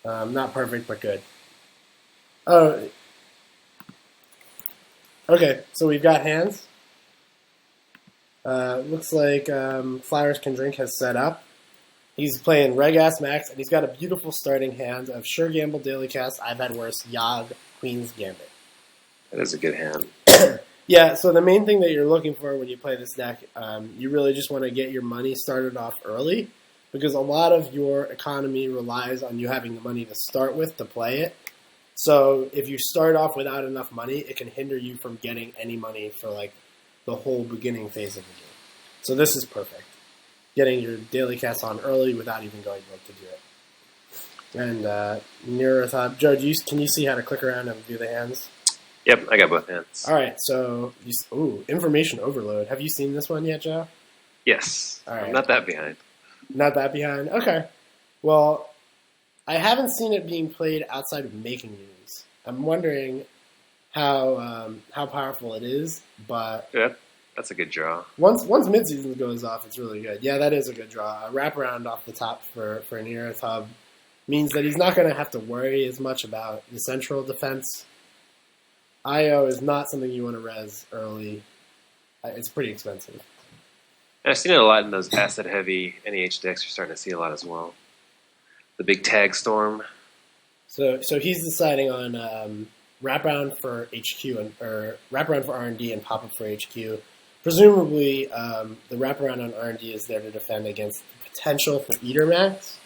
Not perfect, but good. Oh, okay. So we've got hands. Looks like Flowers Can Drink has set up. He's playing Reg Ass Max, and he's got a beautiful starting hand of Sure Gamble, Daily Cast, I've Had Worse, Yogg, Queen's Gambit. That is a good hand. Yeah, so the main thing that you're looking for when you play this deck, you really just want to get your money started off early, because a lot of your economy relies on you having the money to start with to play it. So if you start off without enough money, it can hinder you from getting any money for like the whole beginning phase of the game. So this is perfect. Getting your daily cast on early without even going broke to do it. And nearer thought, Joe, can you see how to click around and view the hands? Yep, I got both hands. All right, so information overload. Have you seen this one yet, Joe? Yes. All right. I'm not that behind. Not that behind. Okay. Well, I haven't seen it being played outside of making news. I'm wondering how powerful it is, but Yeah, that's a good draw. once midseason goes off, it's really good. Yeah, that is a good draw. A wraparound off the top for Neareth Hub means that he's not going to have to worry as much about the central defense. IO is not something you want to res early. It's pretty expensive. And I've seen it a lot in those asset-heavy NEH decks. You're starting to see a lot as well. The big tag storm. So he's deciding on wraparound for HQ or wraparound for R&D and pop-up for HQ. Presumably, the wraparound on R&D is there to defend against the potential for Eater Max,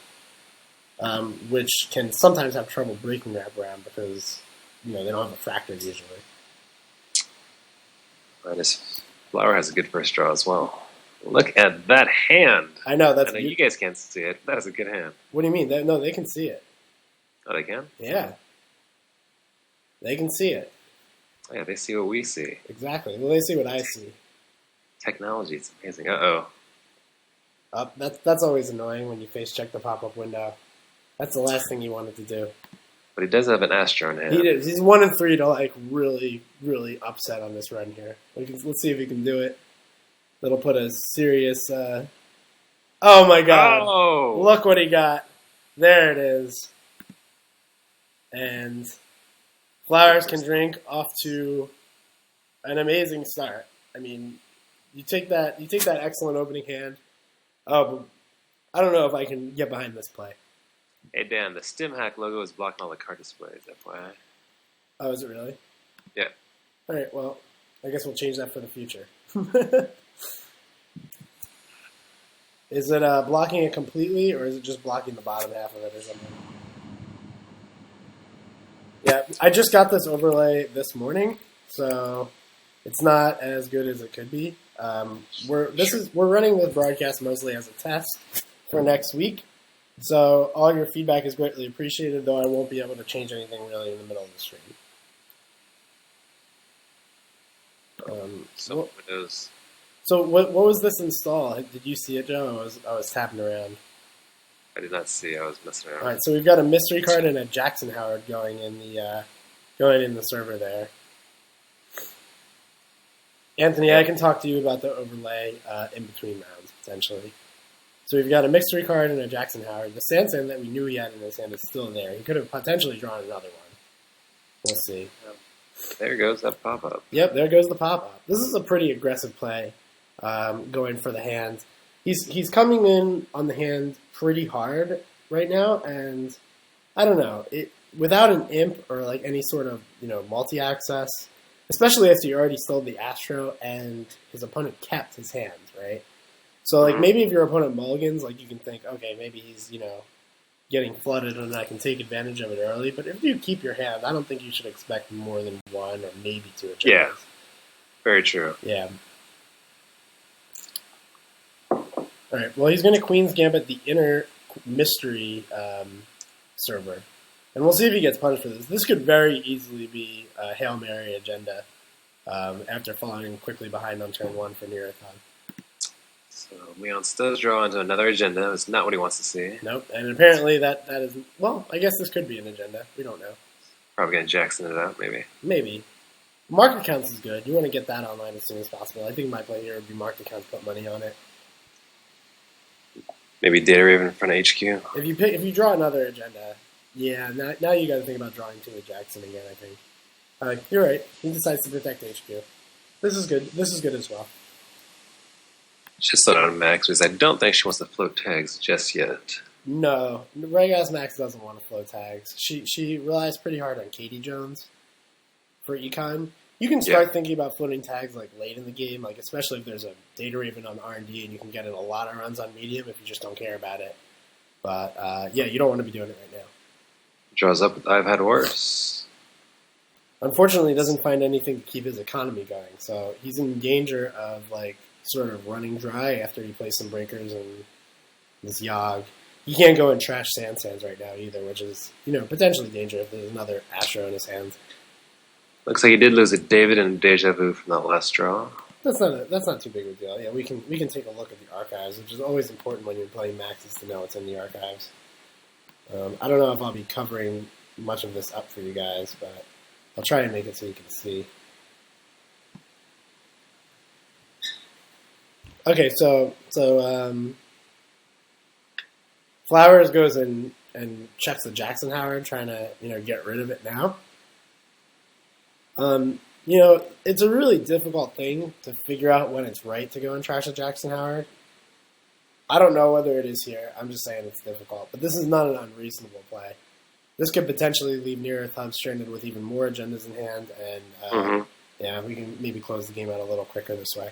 which can sometimes have trouble breaking wraparound because they don't have a fractured usually. This Flower has a good first draw as well. Look at that hand. I know you guys can't see it. That is a good hand. What do you mean? No, they can see it. Oh, they can? Yeah. They can see it. Oh, yeah, they see what we see. Exactly. Well, they see what I see. Technology, it's amazing. Uh-oh. That's always annoying when you face check the pop-up window. That's the last thing you wanted to do. But he does have an Astro in hand. He does. He's 1-3 to like really, really upset on this run here. Let's see if he can do it. That'll put a serious... oh my god. Oh! Look what he got. There it is. And Flowers Can Drink off to an amazing start. I mean, you take that excellent opening hand. Oh, I don't know if I can get behind this play. Hey, Dan, the Stimhack logo is blocking all the card displays, FYI. Oh, is it really? Yeah. All right, well, I guess we'll change that for the future. Is it blocking it completely, or is it just blocking the bottom half of it or something? Yeah, I just got this overlay this morning, so it's not as good as it could be. We're running this broadcast mostly as a test for next week, so all your feedback is greatly appreciated. Though I won't be able to change anything really in the middle of the stream. So what was this install? Did you see it, Joe? I was tapping around. I did not see. I was messing around. All right, so we've got a mystery card and a Jackson Howard going in the server there. Anthony, I can talk to you about the overlay in between rounds potentially. So we've got a mystery card and a Jackson Howard. The Sansan that we knew he had in his hand is still there. He could have potentially drawn another one. We'll see. There goes that pop-up. Yep, there goes the pop-up. This is a pretty aggressive play, going for the hand. He's coming in on the hand pretty hard right now, and I don't know. Without an imp or like any sort of multi-access, especially after you already stole the Astro and his opponent kept his hand, right? So like maybe if your opponent mulligans, like you can think, okay, maybe he's getting flooded and I can take advantage of it early. But if you keep your hand, I don't think you should expect more than one or maybe two agendas. Yeah, very true. Yeah. All right. Well, he's going to Queen's Gambit the inner mystery server, and we'll see if he gets punished for this. This could very easily be a Hail Mary agenda after falling quickly behind on turn 1 for Neerathon. So Leon does draw into another agenda. That's not what he wants to see. Nope. And apparently that is, well, I guess this could be an agenda. We don't know. Probably going to Jackson it out, maybe. Maybe. Market accounts is good. You want to get that online as soon as possible. I think my play here would be market accounts, put money on it. Maybe Data Raven in front of HQ. If you draw another agenda, Yeah, now you got to think about drawing to a Jackson again, I think. You're right. He decides to protect HQ. This is good. This is good as well. She's slowed down Max because I don't think she wants to float tags just yet. No, Regas Max doesn't want to flow tags. She relies pretty hard on Katie Jones for econ. You can start thinking about floating tags like late in the game, like especially if there's a Data Raven on R&D and you can get in a lot of runs on medium if you just don't care about it. But yeah, you don't want to be doing it right now. Draws up with I've had worse. Unfortunately, he doesn't find anything to keep his economy going, so he's in danger of like sort of running dry after he plays some breakers and this Yogg. He can't go and trash Sands right now either, which is, potentially dangerous if there's another Astro in his hand. Looks like he did lose a David and a Deja Vu from that last draw. That's not too big of a deal. Yeah, we can take a look at the archives, which is always important when you're playing Maxes to know what's in the archives. I don't know if I'll be covering much of this up for you guys, but I'll try and make it so you can see. Okay, so Flowers goes and checks the Jackson Howard, trying to get rid of it now. It's a really difficult thing to figure out when it's right to go and trash a Jackson Howard. I don't know whether it is here. I'm just saying it's difficult, but this is not an unreasonable play. This could potentially leave Near Earth Hub stranded with even more agendas in hand, and yeah, we can maybe close the game out a little quicker this way.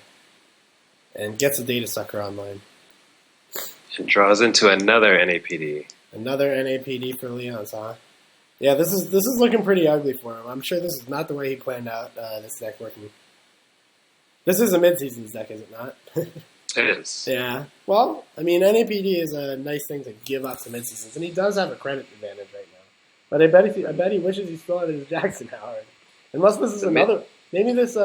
And gets a Data Sucker online. She draws into another NAPD. Another NAPD for Leon's, huh? Yeah, this is looking pretty ugly for him. I'm sure this is not the way he planned out this deck working. This is a mid-seasons deck, is it not? It is. Yeah. Well, I mean, NAPD is a nice thing to give up to mid-seasons, and he does have a credit advantage right now. But I bet he wishes he still had his Jackson Howard. Unless this is another... Maybe this...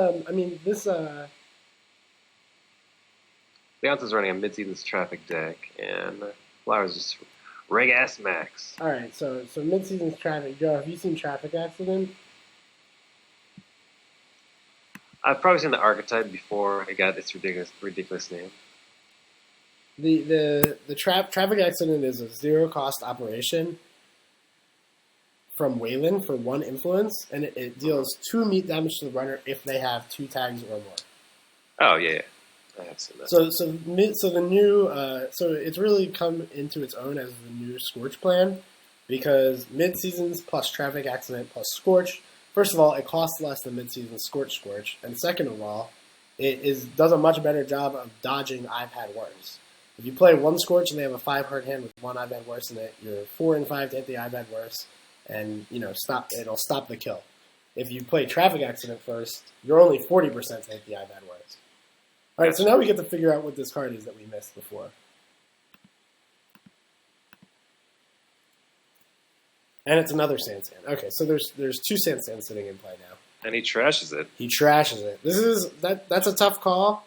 Leon's running a mid-seasons traffic deck, and Flowers just rig-ass Max. All right, so mid-seasons traffic. Joe, have you seen Traffic Accident? I've probably seen the archetype before it got its ridiculous name. The Traffic Accident is a zero-cost operation from Wayland for 1 influence, and it deals 2 meat damage to the runner if they have 2 tags or more. Oh, yeah. I have seen that. So it's really come into its own as the new Scorch plan, because mid-seasons plus Traffic Accident plus Scorch. First of all, it costs less than mid-season Scorch, and second of all, it does a much better job of dodging I've had worse. If you play 1 Scorch and they have a 5 hard hand with 1 I've had worse in it, you're 4 and 5 to hit the I've had worse, and it'll stop the kill. If you play Traffic Accident first, you're only 40% to hit the I've had worse. All right, so now we get to figure out what this card is that we missed before. And it's another Sand. Okay, so there's 2 Sand sitting in play now. And he trashes it. He trashes it. That's a tough call.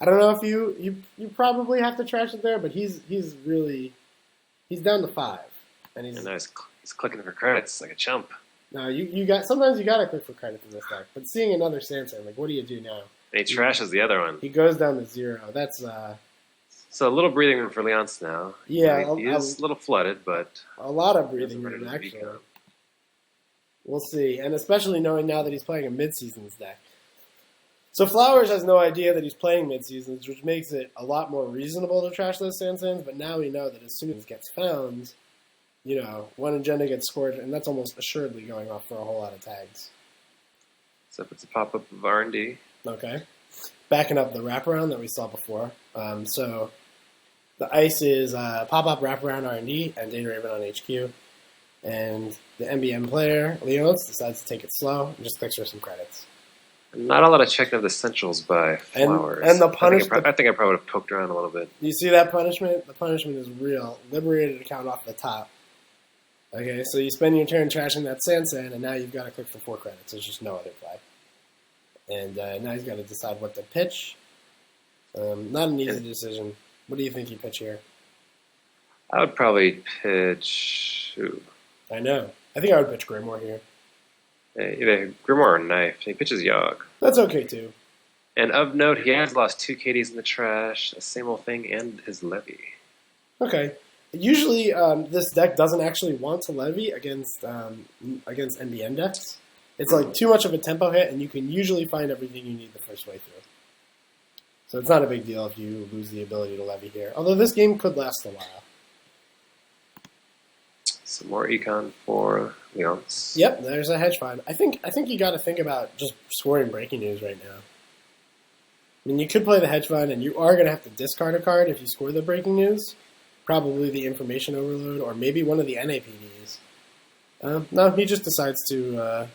I don't know if you probably have to trash it there, but he's down to 5, and he's clicking for credits like a chump. No, sometimes you gotta click for credits in this deck, but seeing another Sand, like what do you do now? And he trashes the other one. He goes down to 0. That's so a little breathing room for Leonce now. Yeah, he is a little flooded, but a lot of breathing room actually. We'll see, and especially knowing now that he's playing a mid-seasons deck. So Flowers has no idea that he's playing mid-seasons, which makes it a lot more reasonable to trash those Sands. But now we know that as soon as it gets found, one agenda gets scored, and that's almost assuredly going off for a whole lot of tags. So it's a pop-up of R&D. Okay. Backing up the wraparound that we saw before. So the ice is pop-up wraparound R&D and Data Raven on HQ. And the MBM player, Leonce, decides to take it slow and just clicks for some credits. Not a lot of checking of the essentials by Flowers. And the punishment... I think I probably would have poked around a little bit. You see that punishment? The punishment is real. Liberated account off the top. Okay, so you spend your turn trashing that Sand, and now you've got to click for 4 credits. There's just no other play. And now he's got to decide what to pitch. Not an easy decision. What do you think you pitch here? I would probably pitch... Ooh. I know. I think I would pitch Grimoire here. Either Grimoire or Knife. He pitches Yogg. That's okay, too. And of note, he has lost 2 KDs in the trash, a same old thing, and his Levy. Okay. Usually, this deck doesn't actually want to levy against NBN decks. It's like too much of a tempo hit, and you can usually find everything you need the first way through. So it's not a big deal if you lose the ability to levy here. Although this game could last a while. Some more econ for Leonce. Yep, there's a hedge fund. I think you got to think about just scoring breaking news right now. I mean, you could play the hedge fund, and you are going to have to discard a card if you score the breaking news. Probably the information overload, or maybe one of the NAPDs. No, he just decides to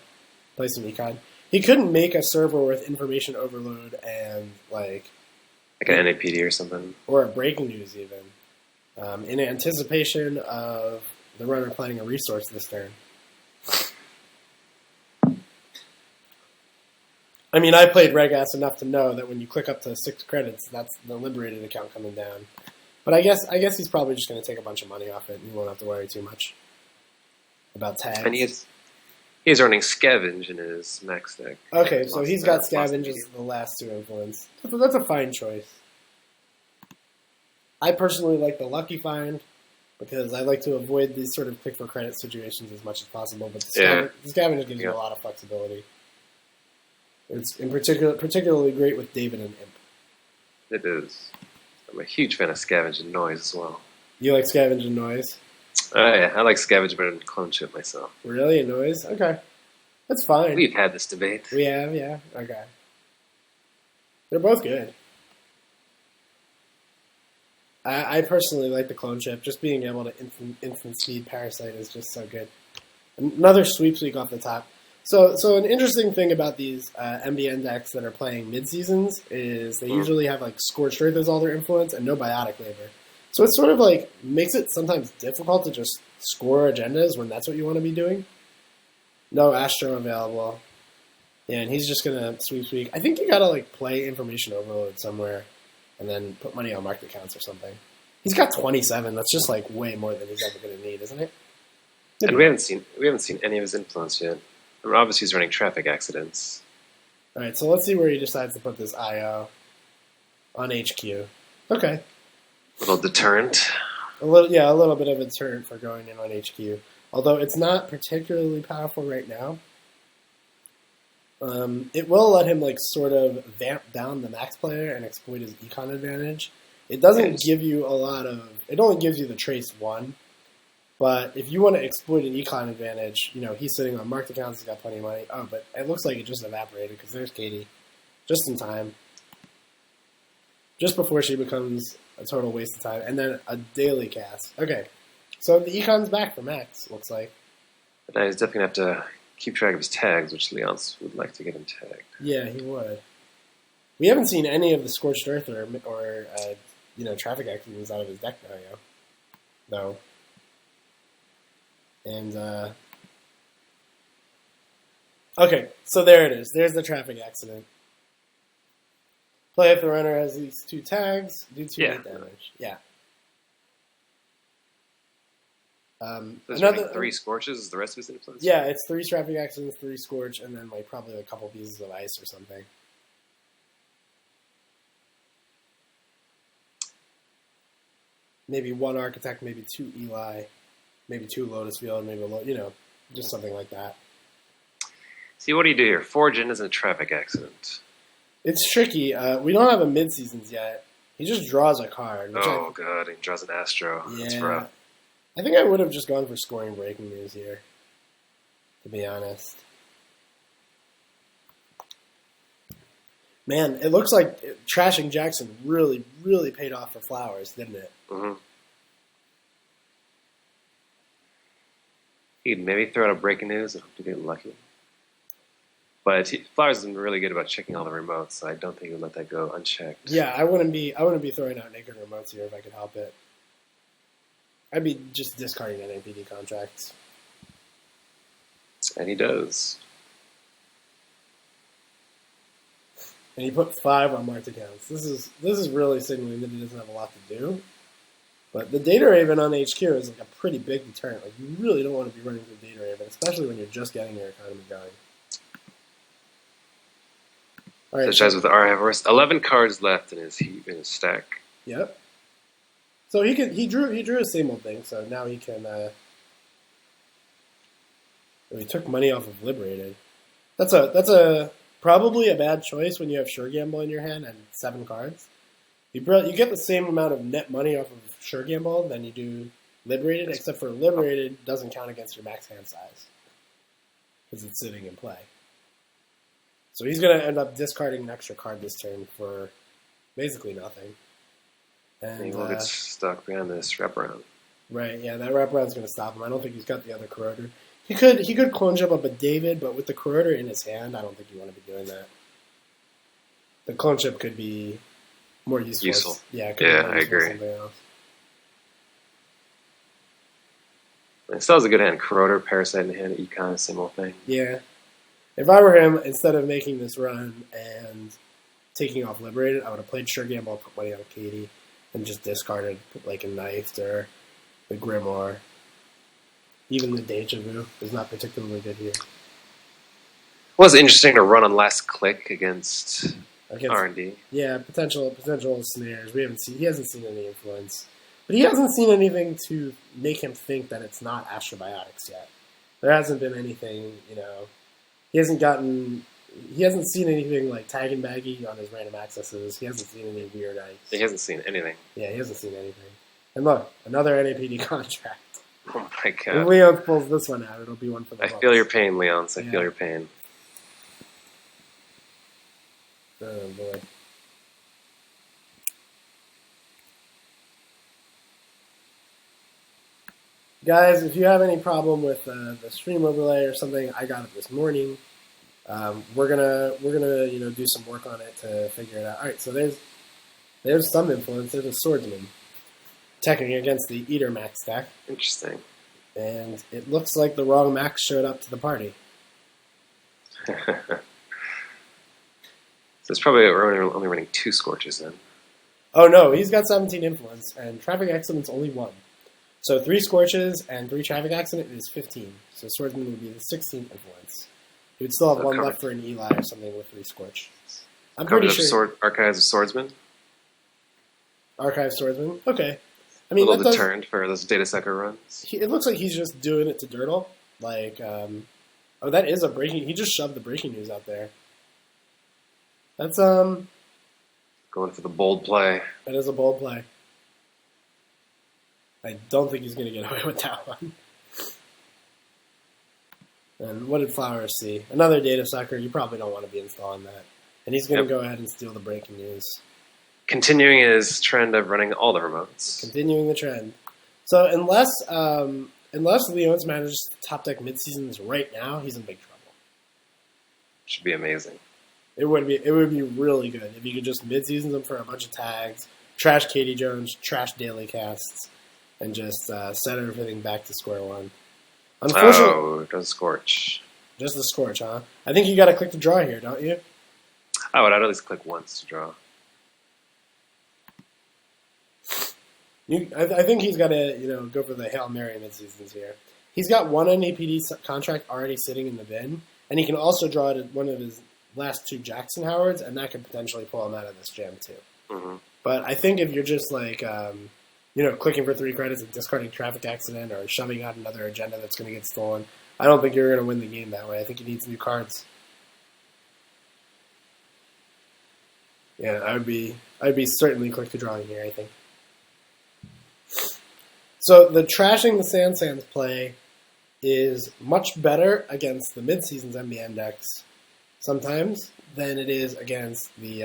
play some econ. He couldn't make a server with information overload and like an NAPD or something, or a breaking news even, in anticipation of the runner playing a resource this turn. I mean, I played Regas enough to know that when you click up to 6 credits, that's the liberated account coming down. But I guess he's probably just going to take a bunch of money off it, and you won't have to worry too much about tags. And he's running Scavenge in his max deck. Okay, so he's got Scavenge as the last 2 influence. That's a fine choice. I personally like the Lucky Find, because I like to avoid these sort of click for credit situations as much as possible, but the Scavenge gives you a lot of flexibility. It's in particularly great with David and Imp. It is. I'm a huge fan of Scavenge and Noise as well. You like Scavenge and Noise? Oh yeah, I like Scavenge better than Clone Chip myself. Really? And Noise? Okay. That's fine. We've had this debate. We have, yeah. Okay. They're both good. I personally like the Clone Chip. Just being able to instant speed Parasite is just so good. Another sweepspeak off the top. So an interesting thing about these MBN decks that are playing mid-seasons is they usually have like Scorched Earth as all their influence and no Biotic Labor. So it sort of like makes it sometimes difficult to just score agendas when that's what you want to be doing. No Astro available. Yeah, and he's just going to sweep. I think you got to like play Information Overload somewhere and then put money on marked accounts or something. He's got 27. That's just like way more than he's ever going to need, isn't it? And we haven't seen any of his influence yet. I mean, obviously, he's running Traffic Accidents. All right, so let's see where he decides to put this IO on HQ. Okay, A little deterrent. a little bit of a deterrent for going in on HQ. Although it's not particularly powerful right now. It will let him like sort of vamp down the max player and exploit his econ advantage. It doesn't give you a lot of. It only gives you the trace 1. But if you want to exploit an econ advantage, he's sitting on marked accounts, he's got plenty of money. Oh, but it looks like it just evaporated because there's Katie. Just in time. Just before she becomes a total waste of time. And then a daily cast. Okay. So the econ's back for Max, looks like. But now he's definitely going to have to keep track of his tags, which Leonce would like to get him tagged. Yeah, he would. We haven't seen any of the Scorched Earth or Traffic Accidents out of his deck now, though. And, okay, so there it is. There's the Traffic Accident. Play if the runner has these 2 tags, do 2 hit damage. Yeah. Another 3 Scorches is the rest of his influence? Yeah, it's 3 Traffic Accidents, 3 Scorch, and then probably a couple pieces of ice or something. Maybe 1 Architect, maybe 2 Eli. Maybe 2 Lotus Field, maybe just something like that. See, what do you do here? 4 agendas and a Traffic Accident. It's tricky. We don't have a mid-seasons yet. He just draws a card. God, he draws an Astro. Yeah. That's rough. I think I would have just gone for scoring breaking news here, to be honest. Man, it looks like trashing Jackson really, really paid off for Flowers, didn't it? Mm-hmm. He'd maybe throw out a breaking news and hope to get lucky. But Flowers isn't really good about checking all the remotes, so I don't think he would let that go unchecked. Yeah, I wouldn't be throwing out naked remotes here if I could help it. I'd be just discarding NAPD contracts. And he does. And he put 5 on marked accounts. This is really signaling that he doesn't have a lot to do. But the Data Raven on HQ is like a pretty big deterrent. Like, you really don't want to be running through Data Raven, especially when you're just getting your economy going. All right, So with the R-Horse. 11 cards left in his stack. Yep. So he drew a same old thing. So now he can. He took money off of Liberated. That's a probably a bad choice when you have Sure Gamble in your hand and 7 cards. You get the same amount of net money off of Sure Gamble than you do Liberated, except for Liberated doesn't count against your max hand size because it's sitting in play. So he's going to end up discarding an extra card this turn for basically nothing. And he will get stuck behind this wraparound. Right, yeah, that wraparound's going to stop him. I don't think he's got the other Corroder. He could clone jump up a David, but with the Corroder in his hand, I don't think you want to be doing that. The clone chip could be more useful. Yeah, I agree. It still has a good hand. Corroder, Parasite in the hand, Econ, same old thing. Yeah. If I were him, instead of making this run and taking off Liberated, I would have played Sure Gamble, put money on Katie, and just discarded like a Knifed or the Grimoire. Even the Deja Vu is not particularly good here. It was interesting to run on last click against R&D. Yeah, potential snares. He hasn't seen any influence. But he hasn't seen anything to make him think that it's not Astrobiotics yet. There hasn't been anything, he hasn't seen anything like Tag and Baggy on his random accesses. He hasn't seen any weird ice. He hasn't seen anything. Yeah, he hasn't seen anything. And look, another NAPD contract. Oh my god. If Leon pulls this one out, it'll be one for the I feel your pain, Leons. I feel your pain. Oh boy. Guys, if you have any problem with the stream overlay or something, I got it this morning. We're gonna do some work on it to figure it out. All right, so there's some influence. There's a Swordsman teching against the Eater Max deck. Interesting. And it looks like the wrong Max showed up to the party. So it's probably only running 2 Scorches then. Oh no, he's got 17 influence, and Traffic Accident's only 1. So 3 Scorches and 3 Traffic Accident is 15. So Swordsman would be the 16th influence. He would still have 1 left for an Eli or something with 3 Scorch. I'm pretty sure. Archives of Swordsman? Archive Swordsman? Okay. I mean, a little deterrent for those data sucker runs. It looks like he's just doing it to Dirtle. Like, oh, that is a breaking. He just shoved the breaking news out there. That's going for the bold play. That is a bold play. I don't think he's going to get away with that one. And what did Flowers see? Another data sucker. You probably don't want to be installing that. And he's going to go ahead and steal the breaking news. Continuing his trend of running all the remotes. Continuing the trend. So unless Leon's manages top deck mid-seasons right now, he's in big trouble. Should be amazing. It would be really good if you could just mid-season them for a bunch of tags, trash Katie Jones, trash daily casts, and just set everything back to square one. Unfortunately, just Scorch. Just the Scorch, huh? I think you got to click to draw here, don't you? I would at least click once to draw. I think he's got to go for the Hail Mary mid-seasons here. He's got 1 NAPD contract already sitting in the bin, and he can also draw to one of his last 2 Jackson Howards, and that could potentially pull him out of this jam too. Mm-hmm. But I think if you're just like, clicking for 3 credits and discarding Traffic Accident or shoving out another agenda that's going to get stolen, I don't think you're going to win the game that way. I think he needs new cards. Yeah, I'd be certainly click to drawing here, I think. So the trashing the Sands play is much better against the mid-seasons MBN decks sometimes than it is against the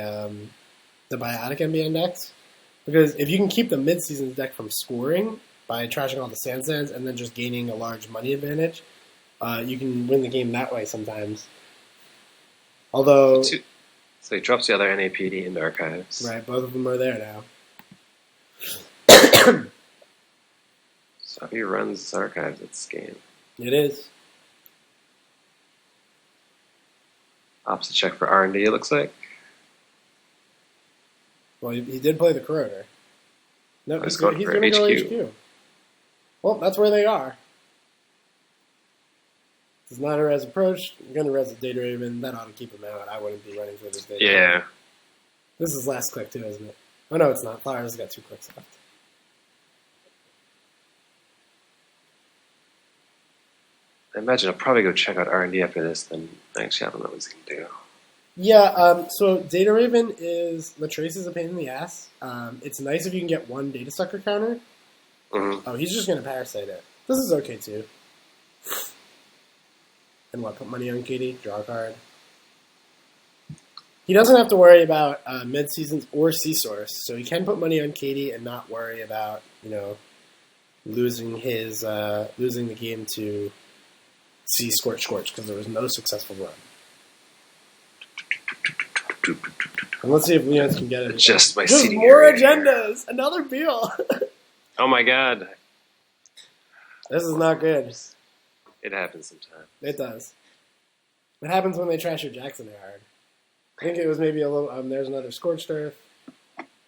Biotic MBN decks. Because if you can keep the mid-seasons deck from scoring by trashing all the Sands and then just gaining a large money advantage, you can win the game that way sometimes. Although... So he drops the other NAPD into Archives. Right, both of them are there now. So he runs Archives at this game. It is. Opposite check for R&D, it looks like. Well, he did play the Corroder. No, he's going going for to go HQ. HQ. Well, that's where they are. This is not a res approach. We're going to res the Data Raven. That ought to keep him out. I wouldn't be running for this Data Raven. Yeah. This is last click, too, isn't it? Oh, no, it's not. Flowers has got 2 clicks left. I imagine I'll probably go check out R&D after this, then actually I don't know what he's going to do. Yeah, so Data Raven is, Latrace is a pain in the ass. It's nice if you can get one Data Sucker counter. Mm-hmm. Oh, he's just going to Parasite it. This is okay, too. And what, put money on Katie, draw a card. He doesn't have to worry about mid-seasons or C-Source, so he can put money on Katie and not worry about, losing the game to C Scorch because there was no successful run. And let's see if Leon can get it. Just my Just seating more area agendas. Another Beal. Oh my god. This is not good. It happens sometimes. It does. It happens when they trash your Jackson hard. I think it was maybe a little. There's another Scorched Earth.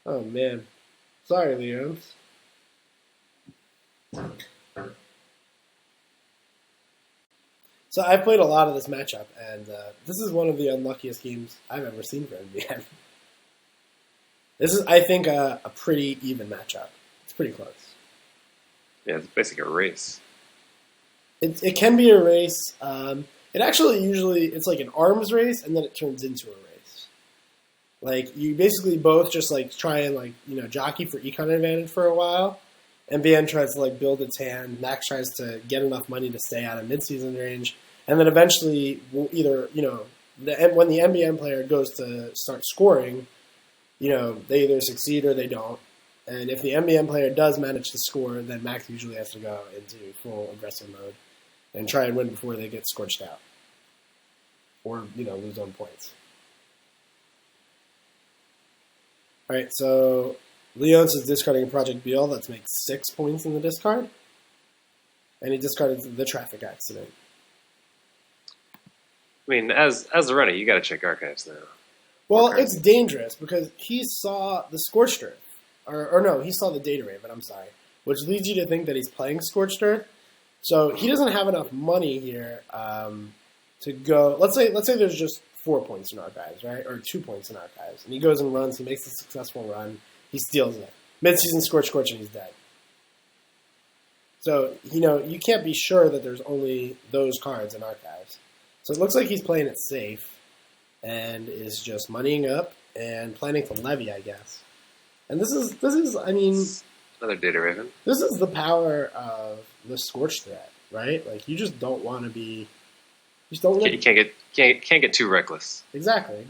Oh man. Sorry, Leons. So I've played a lot of this matchup, and this is one of the unluckiest games I've ever seen for NBA. This is, I think, a pretty even matchup. It's pretty close. Yeah, it's basically a race. It can be a race. It actually usually, it's like an arms race, and then it turns into a race. Like, you basically both just, try and, jockey for econ advantage for a while. NBN tries to, build its hand. Max tries to get enough money to stay out of midseason range. And then eventually, either, when the NBN player goes to start scoring, they either succeed or they don't. And if the NBN player does manage to score, then Max usually has to go into full aggressive mode and try and win before they get scorched out. Or, lose on points. Alright, so Leons is discarding Project Beal. That makes 6 points in the discard. And he discarded the traffic accident. I mean, as a runner, you got to check archives now. Well, it's dangerous because he saw the Scorched Earth. Or no, he saw the Data Raven, I'm sorry. Which leads you to think that he's playing Scorched Earth. So he doesn't have enough money here to go. Let's say there's just 4 points in archives, right? Or 2 points in archives. And he goes and runs, he makes a successful run, he steals it. Mid-season Scorch, and he's dead. So, you can't be sure that there's only those cards in archives. So it looks like he's playing it safe and is just moneying up and planning to levy, I guess. And this is, I mean, another Data Raven. This is the power of the Scorch threat, right? Like, you just don't want to be, you just don't. You can't get too reckless. Exactly.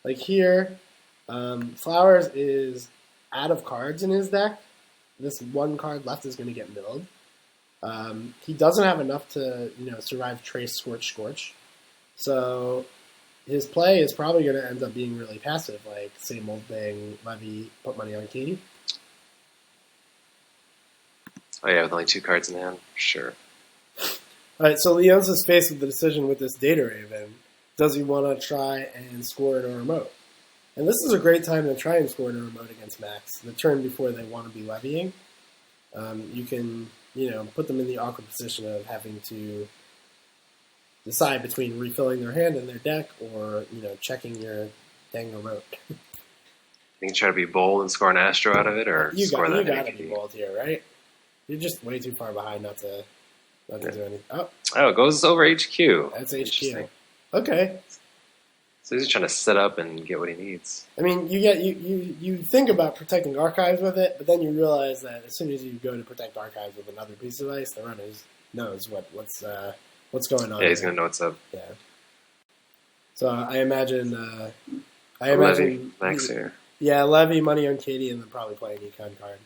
Like here, Flowers is out of cards in his deck. This one card left is going to get milled. He doesn't have enough to, survive Trace, Scorch. So his play is probably going to end up being really passive, like same old thing, levy, put money on Katie. Oh yeah, with only 2 cards in hand, sure. All right, so Leons is faced with the decision with this Data Raven. Does he want to try and score in a remote? And this is a great time to try and score in a remote against Max. The turn before they want to be levying. You can, put them in the awkward position of having to decide between refilling their hand and their deck or, checking your dang remote. You can try to be bold and score an Astro out of it, or You score got that. to be bold here, right? You're just way too far behind not to do anything. Oh, it goes over HQ. That's HQ. Okay. So he's just trying to set up and get what he needs. I mean, you think about protecting archives with it, but then you realize that as soon as you go to protect archives with another piece of ice, the runner knows what's going on. Yeah, he's gonna know what's up. Yeah. So I imagine Levy, Max here. Yeah, levy money on Katie and then probably play an econ card.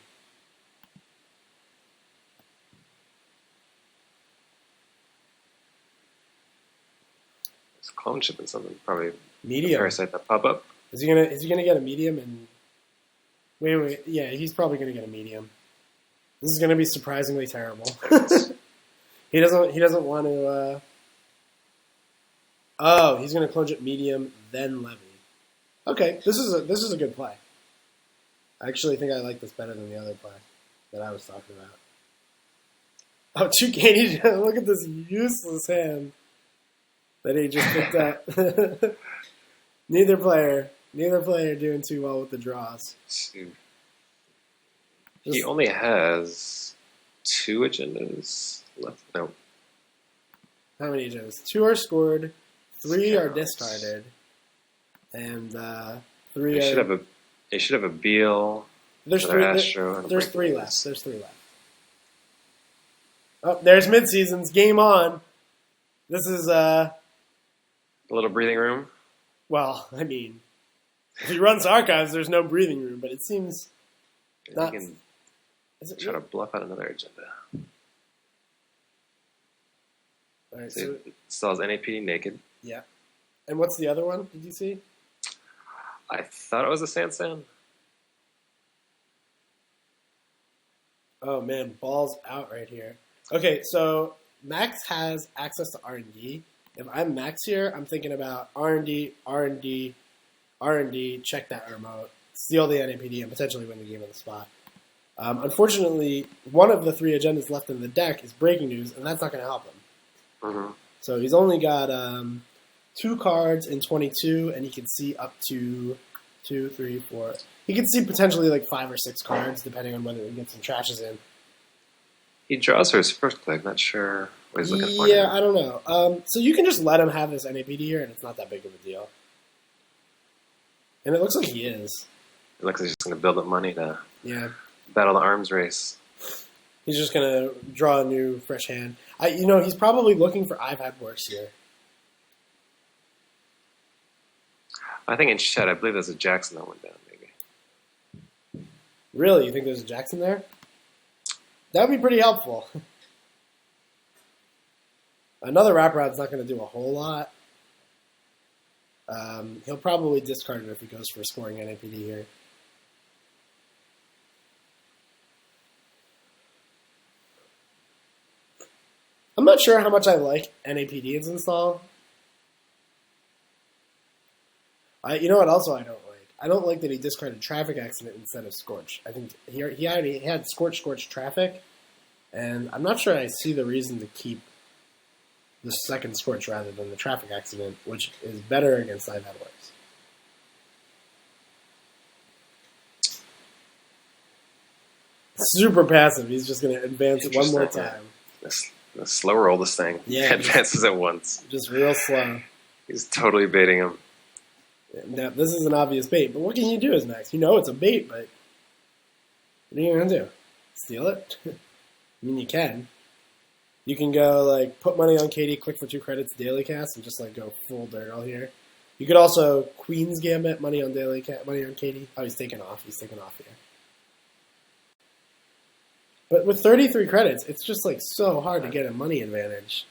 Clone shipping something, probably medium. Parasite that pop up. Is he gonna get a medium? And wait, yeah, he's probably gonna get a medium. This is gonna be surprisingly terrible. He doesn't want to. Oh, he's gonna clone ship medium then levy. Okay, this is a good play. I actually think I like this better than the other play that I was talking about. Oh, 2 Katie, look at this useless hand that he just picked up. Neither player doing too well with the draws. He only has 2 agendas left. No. How many agendas? 2 are scored, 3 are Scouts. discarded, and 3 They are... should have a Beal. There's another 3, Astro, and a there's Breaking 3 News. left. There's 3 left. Oh, there's mid-seasons. Game on. This is, A little breathing room. well, I mean, if he runs archives, there's no breathing room, but it seems not... You can Is it try to bluff out another agenda. All right, So so, it installs NAPD naked. yeah. And what's the other one? Did you see? I thought it was a Sansan. Oh man, balls out right here. Okay, so Max has access to R&D. If I'm Max here, I'm thinking about R&D, R&D, R&D, check that remote, steal the NAPD, and potentially win the game on the spot. Unfortunately, one of the 3 agendas left in the deck is breaking news, and that's not going to help him. Mm-hmm. So he's only got 2 cards in 22, and he can see up to 2, 3, 4. He can see potentially like 5 or 6 cards, depending on whether he gets some trashes in. He draws for his first click. Not sure what he's looking for. Yeah, now. I don't know. So you can just let him have this NAPD here, and it's not that big of a deal. And it looks like he is. It looks like he's just going to build up money to Yeah. battle the arms race. He's just going to draw a new, fresh hand. He's probably looking for I've had worse here. I think in chat, I believe there's a Jackson that went down, maybe. Really? You think there's a Jackson there? That would be pretty helpful. Another wraparound's not going to do a whole lot. He'll probably discard it if he goes for scoring NAPD here. I'm not sure how much I like NAPD's install. You know what also I don't like? I don't like that he discarded Traffic Accident instead of Scorch. I think he already had Scorch, Traffic, and I'm not sure I see the reason to keep the second Scorch rather than the Traffic Accident, which is better against I've had worse. Super passive. He's just going to advance one more time. Let's slow roll this thing. Yeah, Advances at once. Just real slow. He's totally baiting him. Now, this is an obvious bait, but what can you do as Max? You know it's a bait, but what are you going to do? Steal it? I mean, you can. You can go, like, put money on Katie, click for 2 credits, daily cast, and just, like, go full Durgal here. You could also Queen's Gambit, money on money on Katie. Oh, he's taking off. He's taking off here. But with 33 credits, it's just, like, so hard to get a money advantage.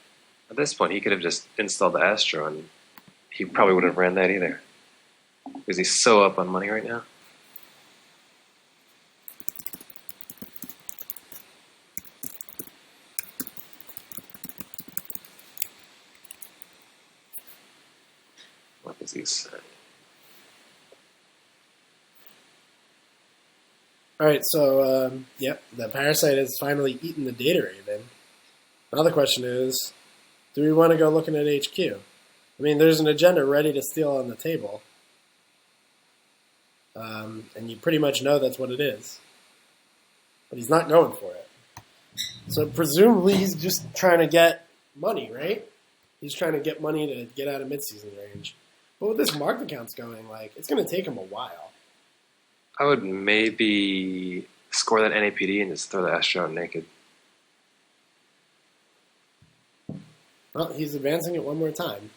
At this point, he could have just installed the Astro, and he probably wouldn't have ran that either. Because he's so up on money right now. What does he say? Alright, so, yep, the Parasite has finally eaten the Data Raven. Now the question is, do we want to go looking at HQ? I mean, there's an agenda ready to steal on the table. And you pretty much know that's what it is. But he's not going for it. So presumably he's just trying to get money, right? He's trying to get money to get out of midseason range. But with this mark accounts going, like, it's going to take him a while. I would maybe score that NAPD and just throw the Astro out naked. Well, he's advancing it one more time.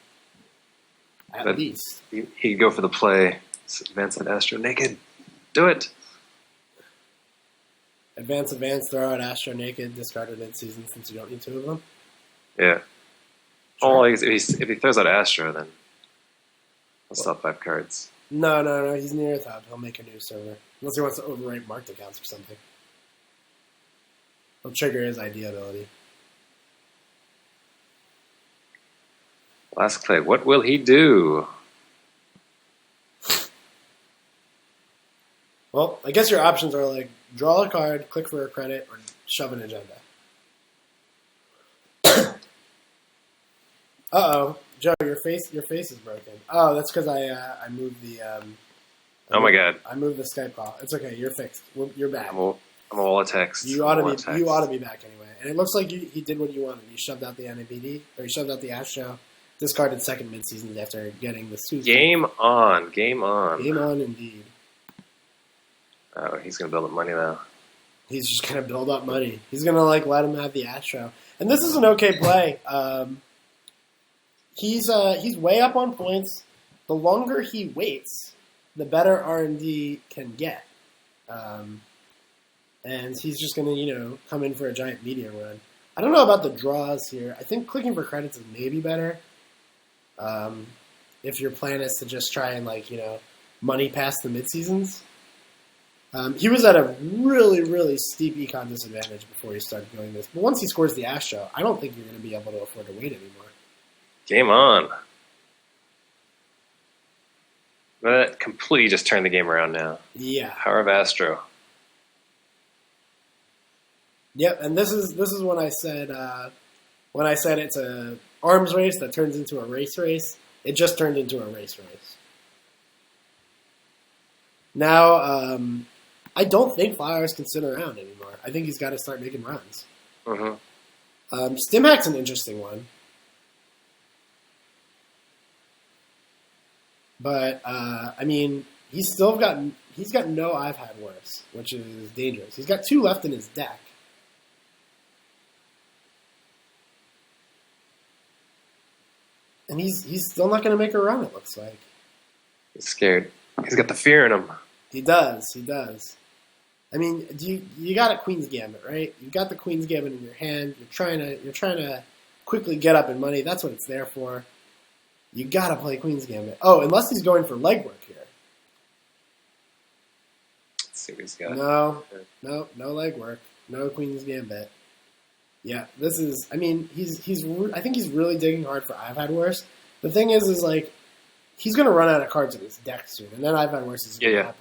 At least. He'd go for the play. Advance that Astro naked. Do it. Advance, throw out Astro naked, discard it mid-season since you don't need 2 of them. Yeah. Sure. Oh, if he throws out Astro, then I'll stop 5 cards. No. He's near top. He'll make a new server. Unless he wants to overwrite marked accounts or something. He'll trigger his ID ability. Last play. What will he do? Well, I guess your options are like draw a card, click for a credit, or shove an agenda. Uh-oh. Joe, your face is broken. Oh, that's because I moved the Oh my god. I moved the Skype call. It's okay, you're fixed. You're back. I'm a wall of text. You ought to be back anyway. And it looks like he did what you wanted. He shoved out the NABD, or he shoved out the Astro, discarded second midseasons after getting the Suzuki. Game on. Game on. Game on, indeed. Oh, he's going to build up money now. He's just going to build up money. He's going to let him have the Astro. And this is an okay play. He's way up on points. The longer he waits, the better R&D can get. And he's just going to, come in for a giant media run. I don't know about the draws here. I think clicking for credits is maybe better. If your plan is to just try and, money past the mid-seasons. He was at a really, really steep econ disadvantage before he started doing this. But once he scores the Astro, I don't think you're going to be able to afford to wait anymore. Game on. That completely just turned the game around now. Yeah. Power of Astro. Yep, and this is when I said it's a arms race that turns into a race. It just turned into a race. Now, I don't think Flowers can sit around anymore. I think he's got to start making runs. Mm-hmm. Stimhack's an interesting one, but he's got no I've had worse, which is dangerous. He's got 2 left in his deck. And he's still not going to make a run, it looks like. He's scared. He's got the fear in him. He does. I mean, you got a Queen's Gambit, right? You got the Queen's Gambit in your hand. You're trying to quickly get up in money. That's what it's there for. You got to play Queen's Gambit. Oh, unless he's going for legwork here. Let's see what he's got. No legwork. No Queen's Gambit. Yeah, this is. I mean, I think he's really digging hard for I've had worse. The thing is he's going to run out of cards in his deck soon, and then I've had worse is going to help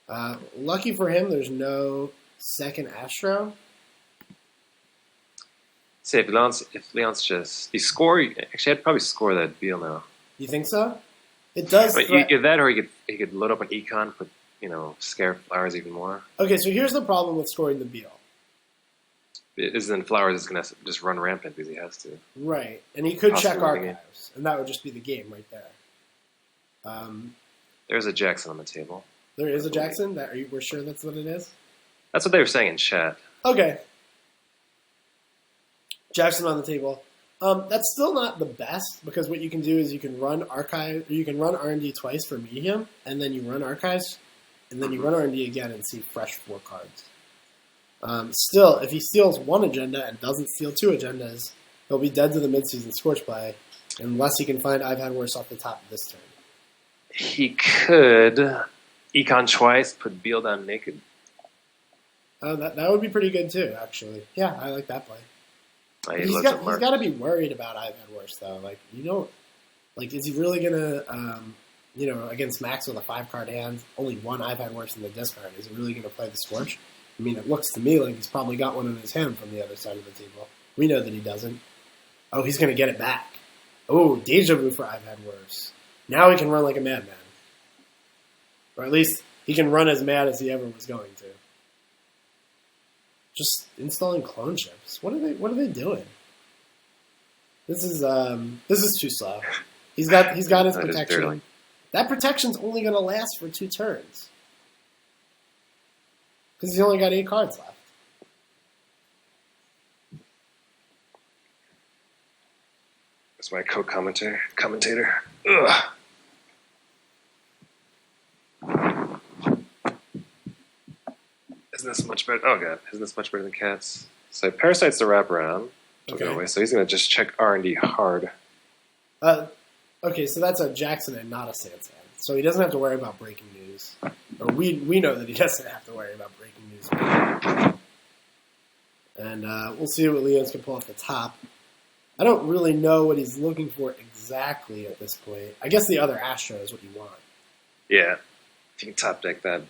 him. Lucky for him, there's no second Astro. Say if Leon's just he score. Actually, I'd probably score that deal now. You think so? It does. But either that, or he could load up an econ, put scare Flowers even more. Okay, so here's the problem with scoring the Beal. Then Flowers is going to just run rampant because he has to. Right, and he could check archives, and that would just be the game right there. There's a Jackson on the table. There is a Jackson? We're sure that's what it is? That's what they were saying in chat. Okay. Jackson on the table. That's still not the best, because what you can do is you can run R&D twice for medium, and then you run archives, and then you run R&D again and see fresh 4 cards. Still, if he steals 1 agenda and doesn't steal 2 agendas, he'll be dead to the midseason Scorch play, unless he can find I've had worse off the top of this turn. He could econ twice, put Beal down naked. That would be pretty good too, actually. Yeah, I like that play. He's got to be worried about I've had worse though. Is he really gonna, against Max with a 5-card hand, only 1 I've had worse in the discard? Is he really gonna play the Scorch? I mean, it looks to me like he's probably got one in his hand from the other side of the table. We know that he doesn't. Oh, he's gonna get it back. Oh, deja vu for I've had worse. Now he can run like a madman, or at least he can run as mad as he ever was going to. Just installing clone chips. What are they doing? This is too slow. He's got his protection. That protection's only going to last for 2 turns because he's only got 8 cards left. That's my commentator. Ugh. Isn't this much better? Oh god, isn't this much better than Cats? So Parasite's the wraparound. Okay. So he's going to just check R&D hard. Okay, so that's a Jackson and not a Sansan. So he doesn't have to worry about breaking news. Or we know that he doesn't have to worry about breaking news. And we'll see what Leons can pull off the top. I don't really know what he's looking for exactly at this point. I guess the other Astro is what you want. Yeah. If you can top deck that.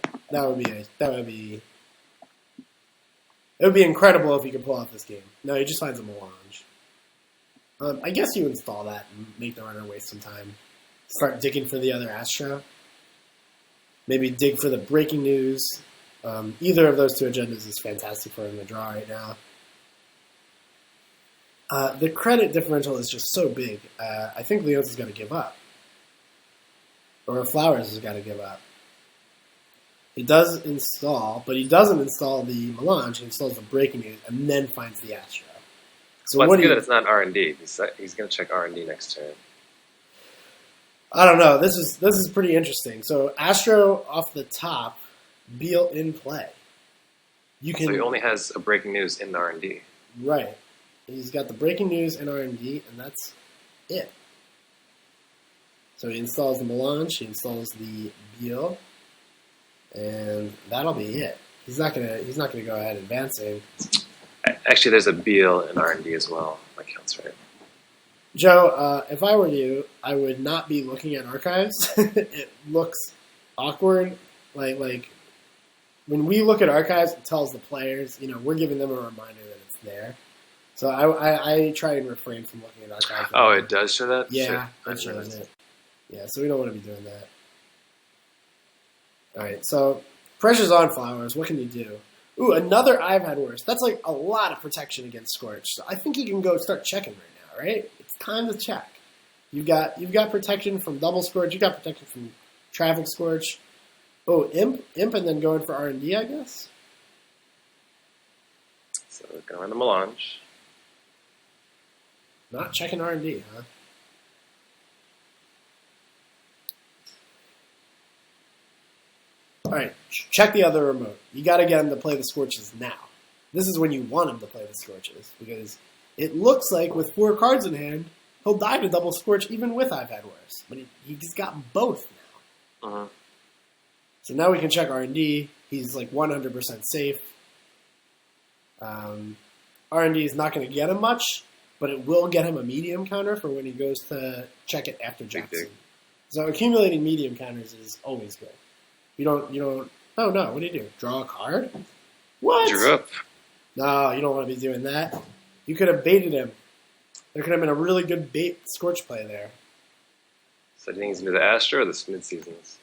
It would be incredible if he could pull off this game. No, he just finds a melange. I guess you install that and make the runner waste some time. Start digging for the other Astro. Maybe dig for the breaking news. Either of those two agendas is fantastic for him to draw right now. The credit differential is just so big. I think Leon's is going to give up. Or Flowers has got to give up. He does install, but he doesn't install the Melange. He installs the breaking news and then finds the Astro. So well, it's good that it's not R&D. He's going to check R&D next turn. I don't know. This is pretty interesting. So Astro off the top, Beal in play. So he only has a breaking news in the R&D. Right. He's got the breaking news in R&D, and that's it. So he installs the Melange, he installs the Beal, and that'll be it. He's not gonna go ahead advancing. Actually, there's a Beal in R&D as well. My count's right. Joe, if I were you, I would not be looking at archives. It looks awkward. Like when we look at archives, it tells the players, we're giving them a reminder that it's there. So I try and refrain from looking at archives. Oh, it does show that? Yeah, it shows it. Yeah, so we don't want to be doing that. All right, so pressure's on Flowers. What can you do? Ooh, another I've had worse. That's like a lot of protection against Scorch. So I think he can go start checking right now, right? It's time to check. You've got protection from double Scorch. You've got protection from traffic Scorch. Oh, Imp, and then going for R&D, I guess? So going to Melange. Not checking R&D, huh? All right, check the other remote. You got to get him to play the Scorches now. This is when you want him to play the Scorches, because it looks like with 4 cards in hand, he'll die to double Scorch even with I've Had Worse. But he's got both now. Uh-huh. So now we can check R&D. He's like 100% safe. R&D is not going to get him much, but it will get him a medium counter for when he goes to check it after Jackson. So accumulating medium counters is always good. You don't, oh no, what do you do? Draw a card? What? Drew up. No, you don't want to be doing that. You could have baited him. There could have been a really good bait Scorch play there. So do you think he's going to do the Astro or the mid-seasons?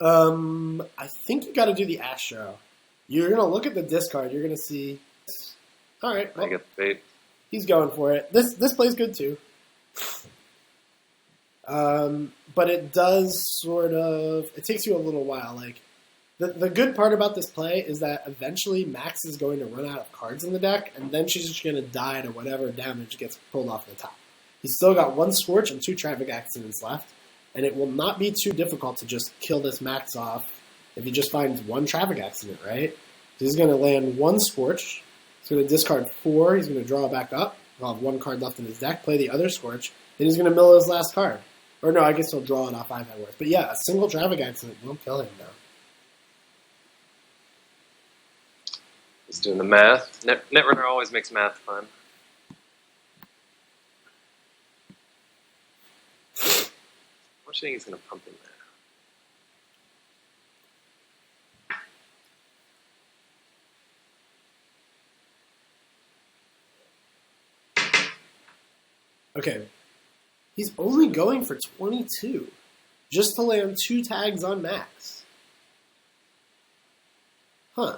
I think you got to do the Astro. You're going to look at the discard. You're going to see. All right. Well, I get the bait. He's going for it. This play's good too. But it does sort of. It takes you a little while. Like the good part about this play is that eventually Max is going to run out of cards in the deck, and then she's just going to die to whatever damage gets pulled off the top. He's still got 1 Scorch and 2 traffic accidents left. And it will not be too difficult to just kill this Max off if he just finds 1 traffic accident, right? So he's going to land 1 Scorch. He's going to discard 4. He's going to draw back up. He'll have 1 card left in his deck. Play the other Scorch. Then he's going to mill his last card. Or no, I guess he'll draw it off I've Had Worse. But yeah, a single traffic accident won't kill him now. He's doing the math. Netrunner always makes math fun. What do you think he's going to pump in there? Okay. He's only going for 22. Just to land 2 tags on Max. Huh.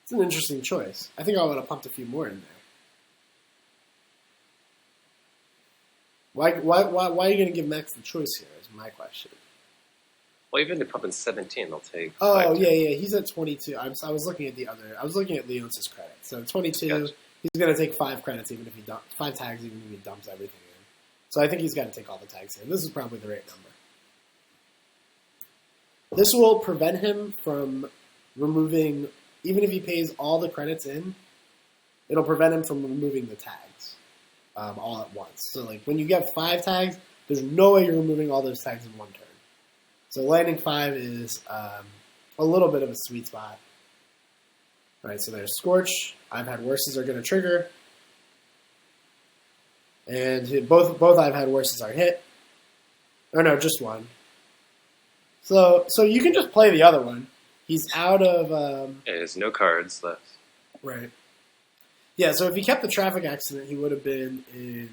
It's an interesting choice. I think I would have pumped a few more in there. Why are you going to give Max the choice here is my question. Well, even if they pump in 17, they'll take. Oh, yeah. He's at 22. I was looking at I was looking at Leonce's credit. So 22, gotcha. He's going to take 5 credits even if he 5 tags even if he dumps everything in. So I think he's got to take all the tags in. This is probably the right number. This will prevent him from removing, even if he pays all the credits in, it'll prevent him from removing the tags. All at once. So, like, when you get 5 tags, there's no way you're removing all those tags in 1 turn. So, landing 5 is a little bit of a sweet spot. All right, so there's Scorch. I've Had Worses are going to trigger. And both I've Had Worses are hit. Or no, just 1. So you can just play the other one. He's out of... yeah, there's no cards left. Right. Yeah, so if he kept the traffic accident, he would have been in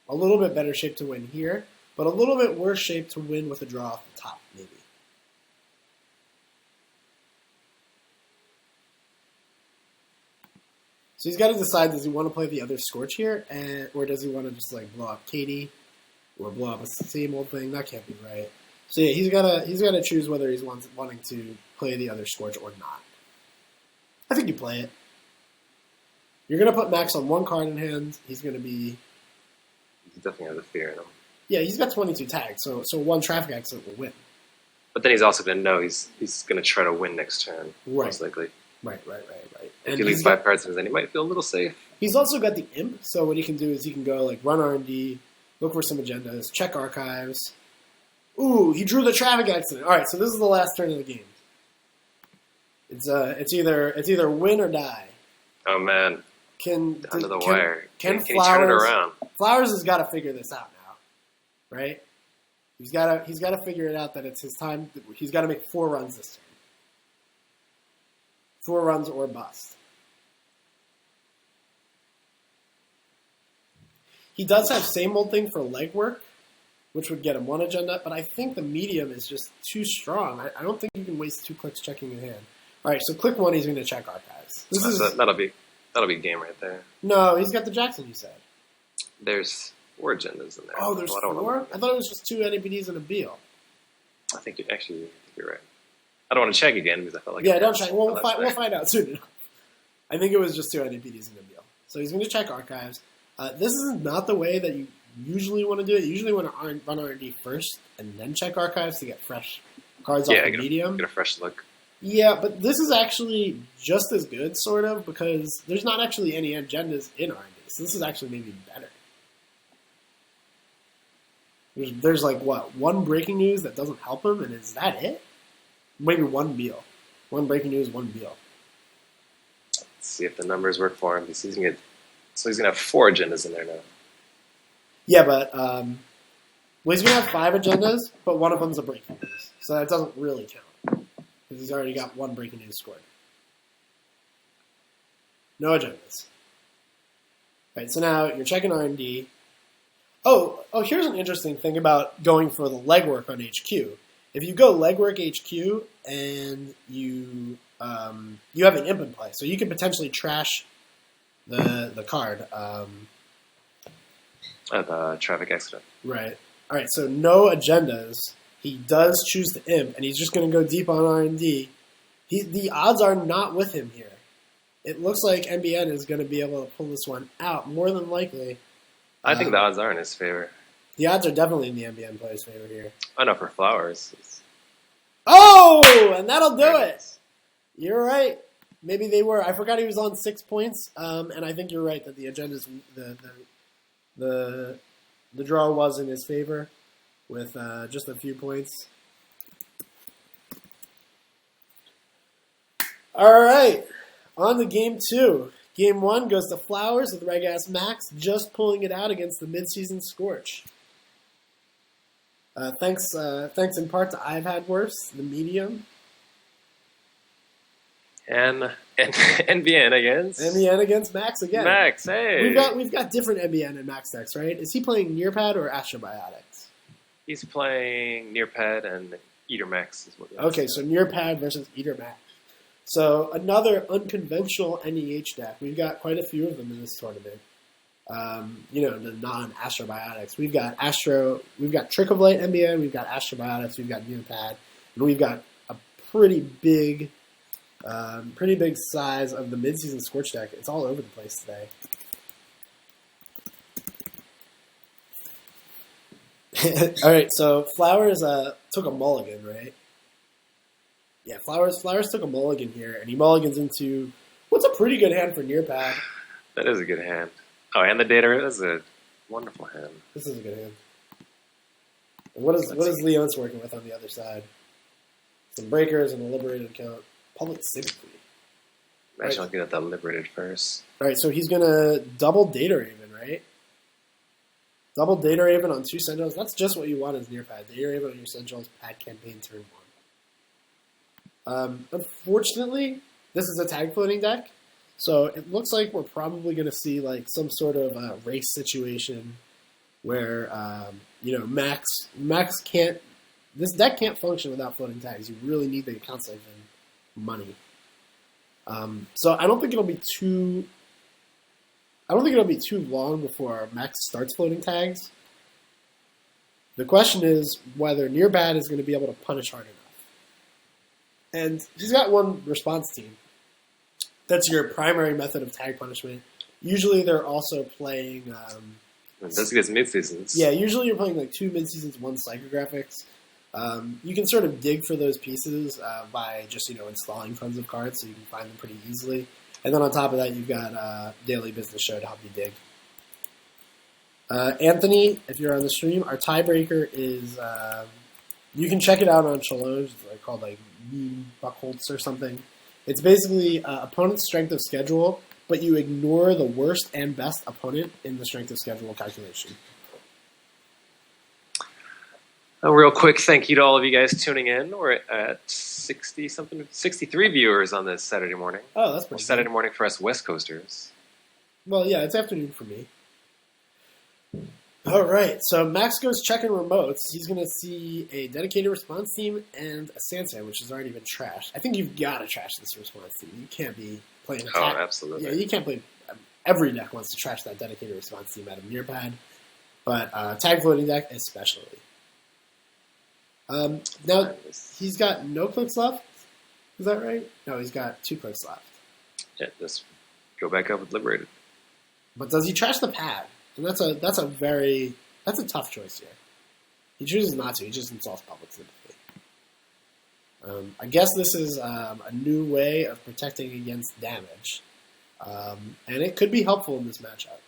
a little bit better shape to win here. but a little bit worse shape to win with a draw off the top, maybe. So he's got to decide, does he want to play the other Scorch here, or does he want to just like blow up Katie, or blow up a same old thing? That can't be right. So yeah, he's gotta choose whether he's wanting to play the other Scorch or not. I think you play it. You're gonna put Max on one card in hand. He's gonna be. He definitely has a fear in him. Yeah, he's got 22 tags, so one traffic accident will win. But then he's also going to know he's going to try to win next turn, Right. most likely. Right. If he leaves 5 cards, then he might feel a little safe. He's also got the Imp, so what he can do is he can go like run R&D, look for some agendas, check archives. Ooh, he drew the traffic accident. All right, so this is the last turn of the game. It's either win or die. Oh man, down to the wire. Can he turn it around? Flowers has got to figure this out now, right? He's got to figure it out that it's his time. He's got to make 4 runs this turn. 4 runs or bust. He does have same old thing for legwork, which would get him 1 agenda, but I think the medium is just too strong. I don't think you can waste 2 clicks checking your hand. All right, so click 1, he's going to check archives. That'll be game right there. No, he's got the Jackson, you said. There's 4 agendas in there. Oh, there's 4? I thought it was just 2 NAPDs and a Beal. I think you're right. I don't want to check again because I felt like... Yeah, don't check. We'll find out soon enough. I think it was just 2 NAPDs and a Beal. So he's going to check archives. This is not the way that you usually want to do it. You usually want to run R&D first and then check archives to get fresh cards off the medium. Get a fresh look. Yeah, but this is actually just as good, sort of, because there's not actually any agendas in R&D. So this is actually maybe better. There's like, what, 1 breaking news that doesn't help him, and is that it? Maybe 1 Beal. 1 breaking news, 1 Beal. Let's see if the numbers work for him. He's going to have 4 agendas in there now. Yeah, but he's going to have 5 agendas, but one of them's a breaking news. So that doesn't really count. Because he's already got 1 breaking news scored. No agendas. All right, so now you're checking R&D. Oh, here's an interesting thing about going for the legwork on HQ. If you go legwork HQ and you have an imp in play, so you can potentially trash the card. The traffic accident. Right. All right. So no agendas. He does choose the imp, and he's just going to go deep on R&D. The odds are not with him here. It looks like NBN is going to be able to pull this one out more than likely. I think the odds are in his favor. The odds are definitely in the NBN player's favor here. I know for Flowers. Oh, and that'll do it. You're right. Maybe they were. I forgot he was on 6 points, and I think you're right that the agendas, the draw was in his favor with just a few points. All right, on to game 2. Game 1 goes to Flowers with Reg-Ass Max, just pulling it out against the midseason Scorch. Thanks in part to I've Had Worse, the medium. And NBN against Max again. Max, hey. We've got different NBN and Max decks, right? Is he playing Nearpad or Astrobiotics? He's playing Nearpad and Eater Max is what it is. Okay, so Nearpad versus Eater Max. So another unconventional NEH deck. We've got quite a few of them in this tournament. The non-Astrobiotics. We've got Trick of Light NBN, we've got Astrobiotics, we've got Nearpad, and we've got a pretty big size of the midseason Scorch deck. It's all over the place today. All right, so Flowers took a mulligan, right? Yeah, Flowers took a mulligan here, and he mulligans into what's a pretty good hand for Nearpad. That is a good hand. Oh, and the data is a wonderful hand. This is a good hand. And what is Leon's working with on the other side? Some breakers and a liberated account. Public sympathy. Imagine looking at that liberated first. All right, so he's going to double Data Raven, right? Double Data Raven on 2 Sentinels. That's just what you want as Nearpad. Data Raven on your Sentinels, pad campaign turn 1. Unfortunately, this is a tag floating deck, so it looks like we're probably going to see like some sort of race situation where Max can't. This deck can't function without floating tags. You really need the account saving money. So I don't think it'll be too long before Max starts floating tags. The question is whether Near Bad is going to be able to punish hard enough. And he's got one response team. That's your primary method of tag punishment. Usually they're also playing... Those guys mid-seasons. Yeah, usually you're playing like 2 mid-seasons, 1 psychographics. You can sort of dig for those pieces by just, installing tons of cards so you can find them pretty easily. And then on top of that, you've got Daily Business Show to help you dig. Anthony, if you're on the stream, our tiebreaker is... you can check it out on Challenge. It's called Buckholz or something. It's basically opponent's strength of schedule, but you ignore the worst and best opponent in the strength of schedule calculation. Real quick, thank you to all of you guys tuning in. We're at 63 viewers on this Saturday morning. Oh, that's pretty Saturday morning for us West Coasters. Well, yeah, it's afternoon for me. All right, so Max goes checking remotes. He's going to see a dedicated response team and a Sansan, which has already been trashed. I think you've got to trash this response team. You can't be playing attack. Oh, absolutely. Yeah, you can't play... Every deck wants to trash that dedicated response team out of Near Bad, but tag floating deck especially. Now, he's got no clicks left. Is that right? No, he's got 2 clicks left. Yeah, just go back up with Liberated. But does he trash the pad? And that's a tough choice here. He chooses not to. He just installs public sympathy. I guess this is a new way of protecting against damage, and it could be helpful in this matchup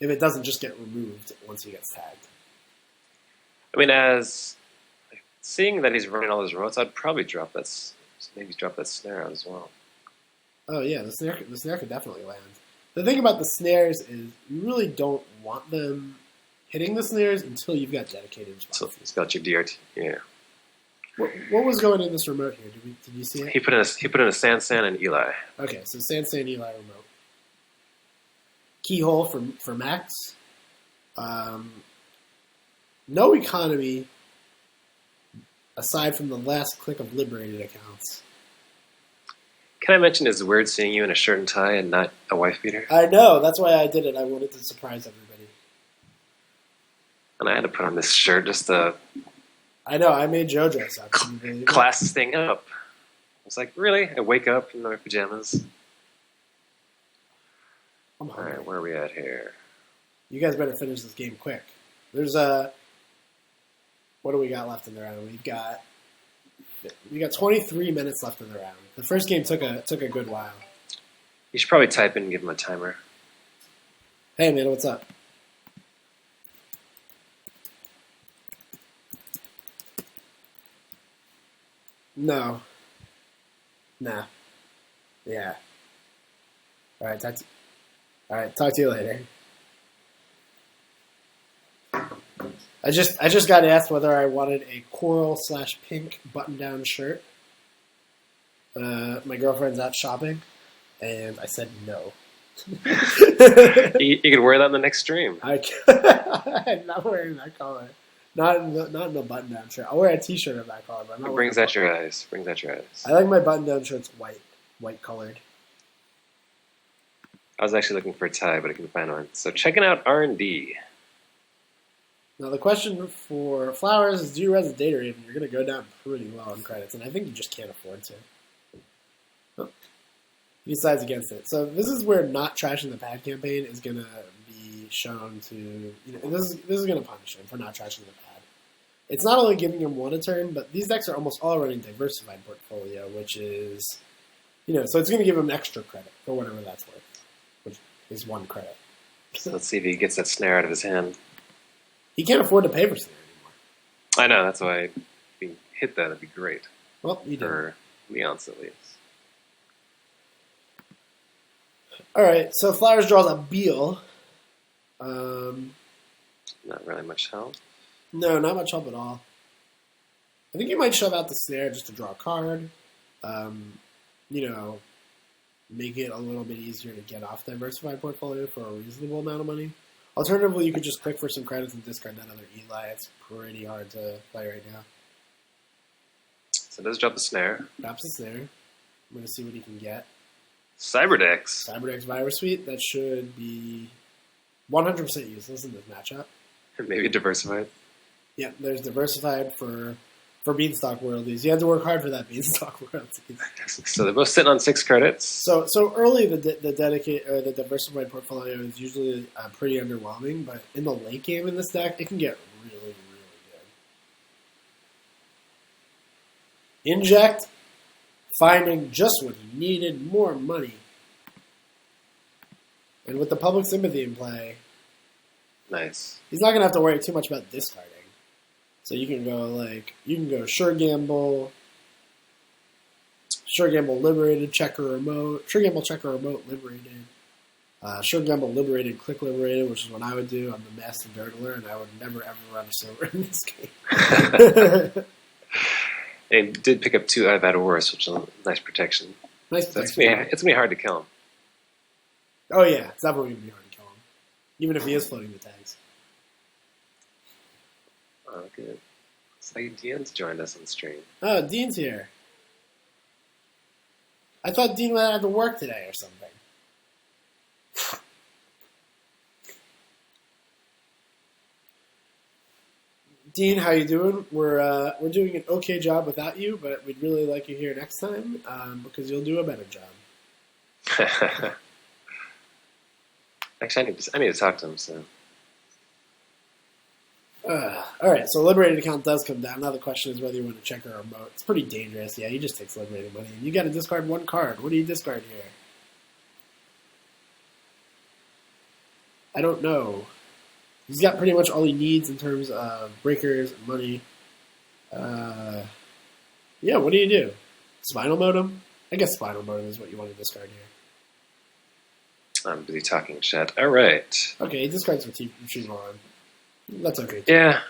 if it doesn't just get removed once he gets tagged. I mean, as seeing that he's running all those remotes, I'd probably drop that snare out as well. Oh yeah, the snare could definitely land. The thing about the snares is you really don't want them hitting the snares until you've got dedicated response. So he's got your DRT. Yeah. What was going in this remote here? Did you see it? He put in a Sansan and Eli. Okay, so Sansan Eli remote. Keyhole for Max. No economy aside from the last click of Liberated accounts. Can I mention it's weird seeing you in a shirt and tie and not a wife beater? I know. That's why I did it. I wanted to surprise everybody. And I had to put on this shirt just to... I know. I made Joe dress up. Class this thing up. I was like, really? I wake up in my pajamas? I'm hungry. Alright, where are we at here? You guys better finish this game quick. There's what do we got left in the round? We got 23 minutes left in the round. The first game took a good while. You should probably type in and give him a timer. Hey man, what's up? No. Nah. Yeah. Alright, talk to you later. I just got asked whether I wanted a coral/pink button-down shirt. My girlfriend's out shopping, and I said no. You could wear that in the next stream. I'm not wearing that color. Not in the button-down shirt. I'll wear a T-shirt of that color, but I'm not. It brings out your eyes. I like my button-down shirts white colored. I was actually looking for a tie, but I couldn't find one. So checking out R&D. Now the question for Flowers is: do you res a Data Raven? You're going to go down pretty low on credits, and I think you just can't afford to. He decides against it. So this is where not trashing the pad campaign is going to be shown to. This is going to punish him for not trashing the pad. It's not only giving him 1 a turn, but these decks are almost all running diversified portfolio, which is, so it's going to give him extra credit for whatever that's worth, which is 1 credit. So let's see if he gets that snare out of his hand. He can't afford to pay for snare anymore. I know, that's why if he hit that, it'd be great. Well, you did. For Leonce, at least. All right, so Flowers draws a Beal. Not really much help. No, not much help at all. I think you might shove out the snare just to draw a card. Make it a little bit easier to get off diversified portfolio for a reasonable amount of money. Alternatively, you could just click for some credits and discard that other Eli. It's pretty hard to play right now. So it does drop the snare. Drops the snare. I'm going to see what he can get. Cyberdex. Cyberdex Virus Suite. That should be 100% useless in this matchup. Maybe diversified. Yeah, there's diversified for Beanstalk Worldies. You had to work hard for that Beanstalk Worldies. So they're both sitting on 6 credits. So early the diversified portfolio is usually pretty underwhelming, but in the late game in this deck, it can get really, really good. Inject, finding just what he needed, more money. And with the public sympathy in play, nice. He's not going to have to worry too much about discarding. So you can go Sure Gamble Liberated, Checker Remote, Sure Gamble Checker Remote Liberated, Sure Gamble Liberated, Click Liberated, which is what I would do. I'm the master dirtler, and I would never ever run a silver in this game. He did pick up 2 I've had worse, which is a nice protection. Nice protection. It's going to be hard to kill him. Oh yeah, it's definitely going to be hard to kill him. Even if he is floating the tags. Oh, good. It's like Dean's joined us on the stream. Oh, Dean's here. I thought Dean might have to work today or something. Dean, how you doing? We're doing an okay job without you, but we'd really like you here next time because you'll do a better job. Actually, I need to talk to him, so... Alright, so Liberated account does come down. Now the question is whether you want to check or remote. It's pretty dangerous. Yeah, he just takes Liberated money. You got to discard 1 card. What do you discard here? I don't know. He's got pretty much all he needs in terms of breakers and money. Yeah, what do you do? Spinal Modem? I guess Spinal Modem is what you want to discard here. I'm busy talking in chat. Alright. Okay, he discards Retrieval on. That's okay. Yeah.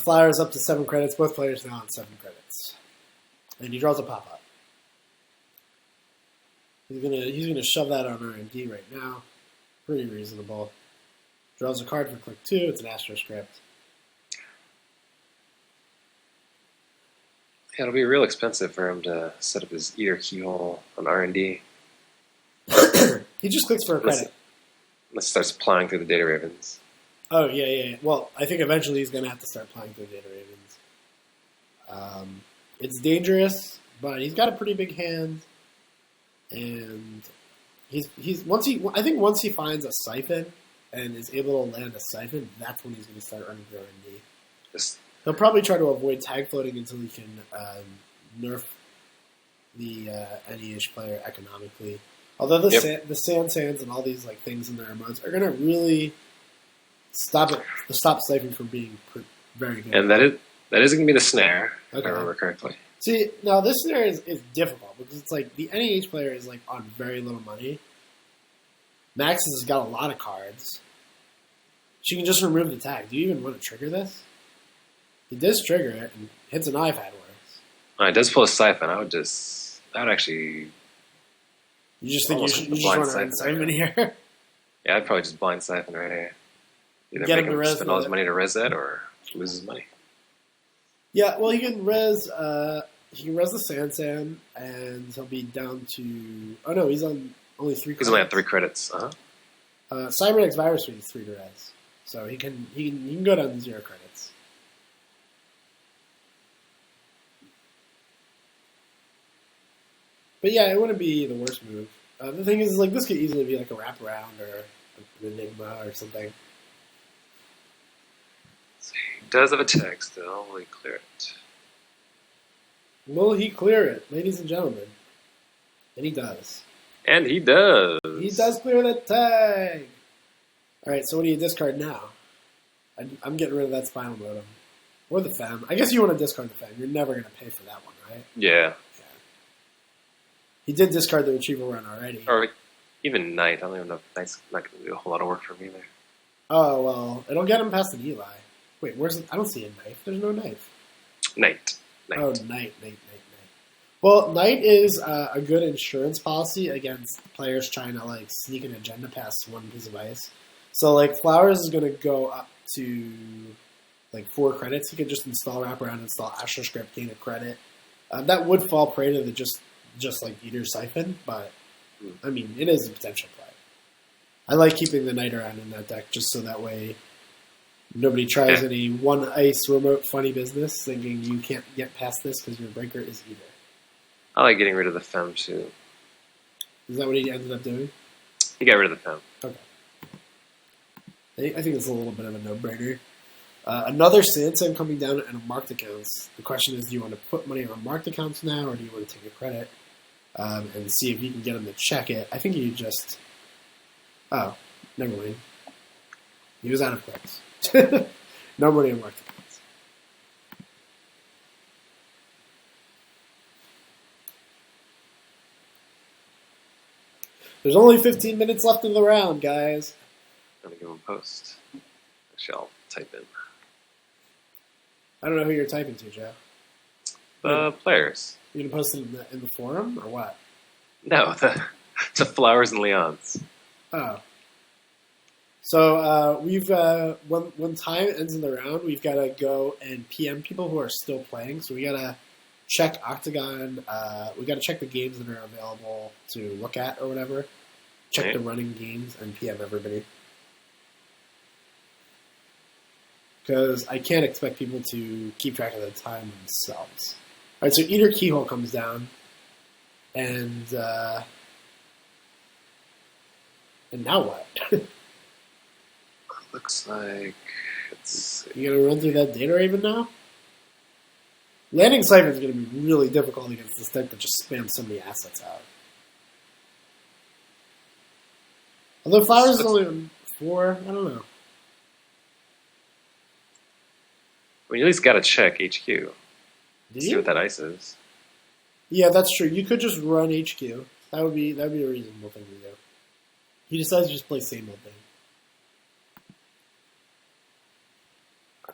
Flyers up to 7 credits. Both players now on 7 credits. And he draws a pop-up. He's gonna shove that on R&D right now. Pretty reasonable. Draws a card for click 2. It's an Astro script. Yeah, it'll be real expensive for him to set up his ear keyhole on R&D. He just clicks for a credit. Let's start applying through the data ravens. Oh, yeah. Well, I think eventually he's going to have to start playing through data ravens. It's dangerous, but he's got a pretty big hand. And I think once he finds a siphon and is able to land a siphon, that's when he's going to start running through R&D. He'll probably try to avoid tag floating until he can nerf the NEH player economically. Although the sand sands and all these like things in their remotes are going to really stop siphoning from being very good. And that is going to be the snare, if I remember correctly. See, now this snare is difficult because it's like the NEH player is like on very little money. Max has got a lot of cards. She can just remove the tag. Do you even want to trigger this? He does trigger it and hits an IPad works. It does pull a siphon. I would actually... You just think you just want to siphon here? Yeah, I'd probably just blind siphon right here. Either Get make him spend all his money to res that or lose his money. Yeah, well, he can res the Sand, and he'll be down to... Oh, no, he's on only 3 credits. He's only at 3 credits. Uh-huh. Cyberdex Virus Suite is 3 to res. So he can go down to 0 credits. But yeah, it wouldn't be the worst move. The thing is, like, this could easily be like a wraparound or an Enigma or something. He does have a tag still. Will he clear it? Will he clear it, ladies and gentlemen? And he does. And he does. He does clear the tag. All right, so what do you discard now? I'm getting rid of that Spinal Modem. Or the Fem. I guess you want to discard the Fem. You're never going to pay for that one, right? Yeah. He did discard the Retrieval Run already. Or even Knight. I don't even know if Knight's not going to do a whole lot of work for him either. Oh, well, it'll get him past an Eli. Wait, where's it? I don't see a knife. There's no knife. Knight. Oh, Knight. Well, Knight is a good insurance policy against players trying to like sneak an agenda past one piece of ice. So like Flowers is going to go up to like 4 credits. He could just install wraparound, install Astro Script, gain a credit. That would fall prey to the just like Eater Siphon, but I mean it is a potential play. I like keeping the Knight around in that deck just so that way nobody tries any one ice remote funny business thinking you can't get past this because your breaker is Eater. I like getting rid of the Fem too. Is that what he ended up doing? He got rid of the Fem. Okay. I think it's a little bit of a no-brainer. Another Sandstorm coming down on marked accounts. The question is, do you want to put money on marked accounts now, or do you want to take a credit and see if you can get him to check it? I think you just... Oh, never mind. He was out of credits. No money on marked accounts. There's only 15 minutes left in the round, guys. I'm going to give him a post. Actually, I'll type in. I don't know who you're typing to, Joe. Players. You gonna post it in the forum, or what? No, to Flowers and Leons. Oh. So we've when time ends in the round, we've got to go and PM people who are still playing. So we got to check Octagon. We got to check the games that are available to look at or whatever. Check the running games and PM everybody. Because I can't expect people to keep track of the time themselves. All right, so Eater Keyhole comes down, and now what? Looks like it's... You gonna run through that data raven now? Landing Siphon is gonna be really difficult against this deck that just spams so many assets out. Although Flowers is only on 4, I don't know. I mean, you at least got to check HQ. Did See you? what that ice is. Yeah, that's true. You could just run HQ. That would be a reasonable thing to do. He decides to just play same old thing.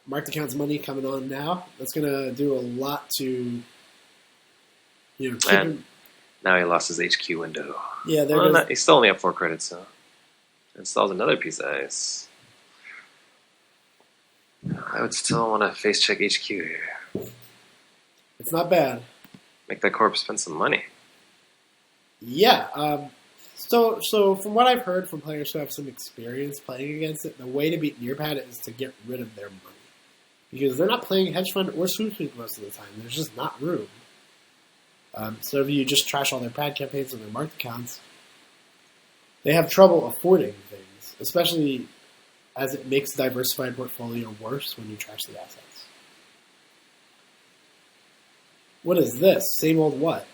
Marked accounts money coming on now. That's gonna do a lot to, keep him. Now he lost his HQ window. Yeah, He's still only up 4 credits, so installs another piece of ice. I would still want to face check HQ here. It's not bad. Make that corp spend some money. Yeah. So from what I've heard from players who have some experience playing against it, the way to beat Nearpad is to get rid of their money. Because they're not playing hedge fund or swoop most of the time. There's just not room. So if you just trash all their pad campaigns and their marked accounts, they have trouble affording things, especially as it makes diversified portfolio worse when you trash the assets. What is this? Same old what?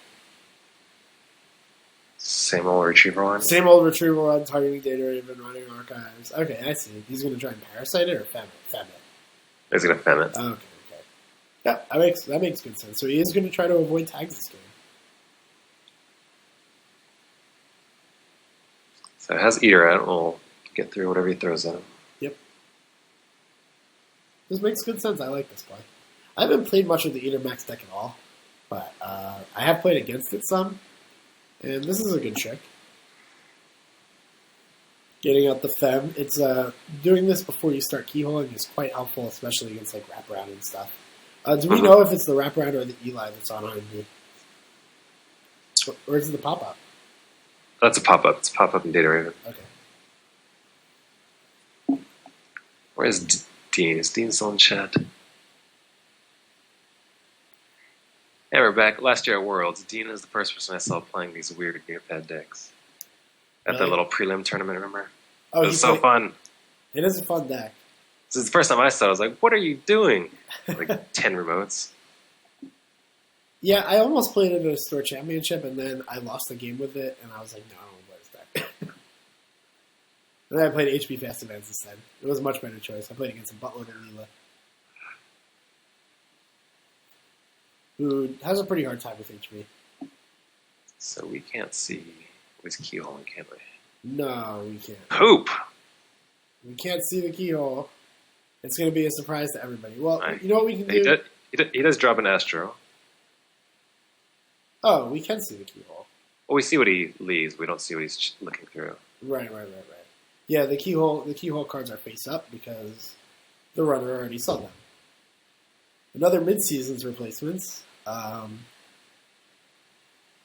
Same old retriever one? Same old retrieval run, targeting data raven, running archives. Okay, I see. He's going to try and parasite it or fem it? He's going to fem it. Okay. Yeah, that makes good sense. So he is going to try to avoid tags this game. So it has Eater out. We'll get through whatever he throws at him. Yep. This makes good sense. I like this play. I haven't played much of the Eater Max deck at all, but I have played against it some, and this is a good trick. Getting out the fem. It's doing this before you start keyholing is quite helpful, especially against like wraparound and stuff. Do we know if it's the wraparound or the Eli that's on RNG? Or is it the pop-up? That's a pop-up. It's a pop-up in Data Raven. Okay. Where's Dean? Is Dean still in chat? Hey, we're back. Last year at Worlds, Dean is the first person I saw playing these weird Nearpad decks. At the little prelim tournament, remember? Oh, it was so fun. It is a fun deck. This is the first time I saw it. I was like, what are you doing? Like 10 remotes. Yeah, I almost played it at a store championship, and then I lost the game with it, and I was like, no, I don't want to play this deck. And then I played HP Fast Advance instead. It was a much better choice. I played against a Butler and Leela, who has a pretty hard time with HP. So we can't see his keyhole, can we? No, we can't. Poop! We can't see the keyhole. It's going to be a surprise to everybody. Well, you know what we can do? He does drop an Astro. Oh, we can see the keyhole. Well, we see what he leaves. We don't see what he's looking through. Right. Yeah, the keyhole cards are face up because the runner already saw them. Another mid-season's replacements.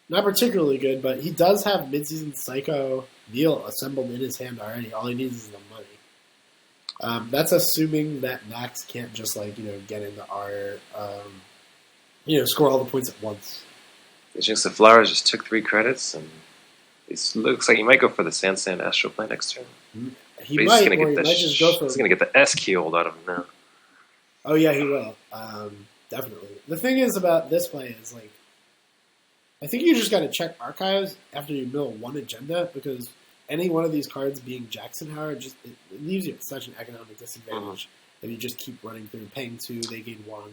Not particularly good, but he does have mid-season Psycho Neil assembled in his hand already. All he needs is the money. That's assuming that Max can't just get into our score all the points at once. It's just the Flowers just took 3 credits, and it looks like he might go for the Sand Astral Play next turn. He might just go for. He's going to get the SQ hold out of him now. Oh yeah, he will. Definitely. The thing is about this play is I think you just got to check archives after you mill one agenda because any one of these cards being Jackson Howard it leaves you at such an economic disadvantage if you just keep running through paying 2, they gain 1.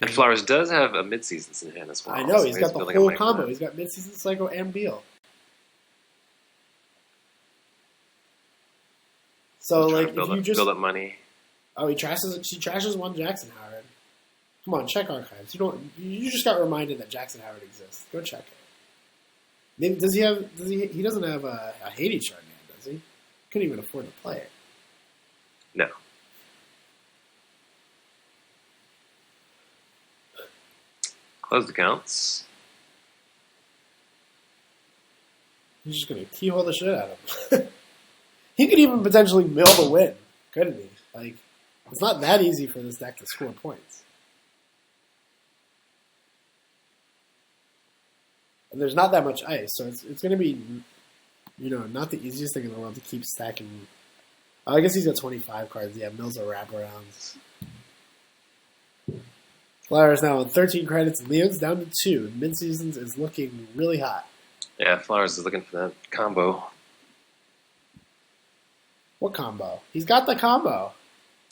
And Flowers does have a mid-seasons in hand as well. I know, he's got the whole combo. He's got mid-season Psycho and Beal. So, if you just... build up money. Oh, she trashes one Jackson Howard. Come on, check archives. You just got reminded that Jackson Howard exists. Go check it. Maybe, he doesn't have a Hades Shard man, does he? Couldn't even afford to play it. No. Close the counts. He's just going to keyhole the shit out of him. He could even potentially mill the win, couldn't he? It's not that easy for this deck to score points. And there's not that much ice, so it's going to be, not the easiest thing in the world to keep stacking. I guess he's got 25 cards. Yeah, mills are wraparounds. Flowers now on 13 credits, and Leon's down to 2. Mid-seasons is looking really hot. Yeah, Flowers is looking for that combo. What combo? He's got the combo.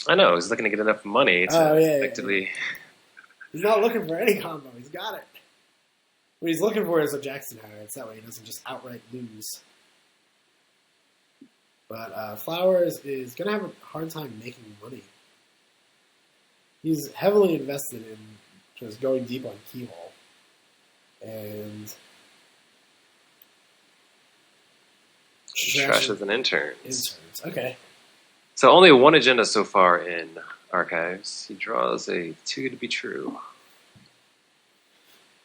I know, he's looking to get enough money to effectively... Yeah. He's not looking for any combo, he's got it. What he's looking for is a Jackson Howard, so that way he doesn't just outright lose. But Flowers is going to have a hard time making money. He's heavily invested in just going deep on Keyhole. And... Trashes and interns. Okay. So only one agenda so far in archives. He draws a 2 to be true.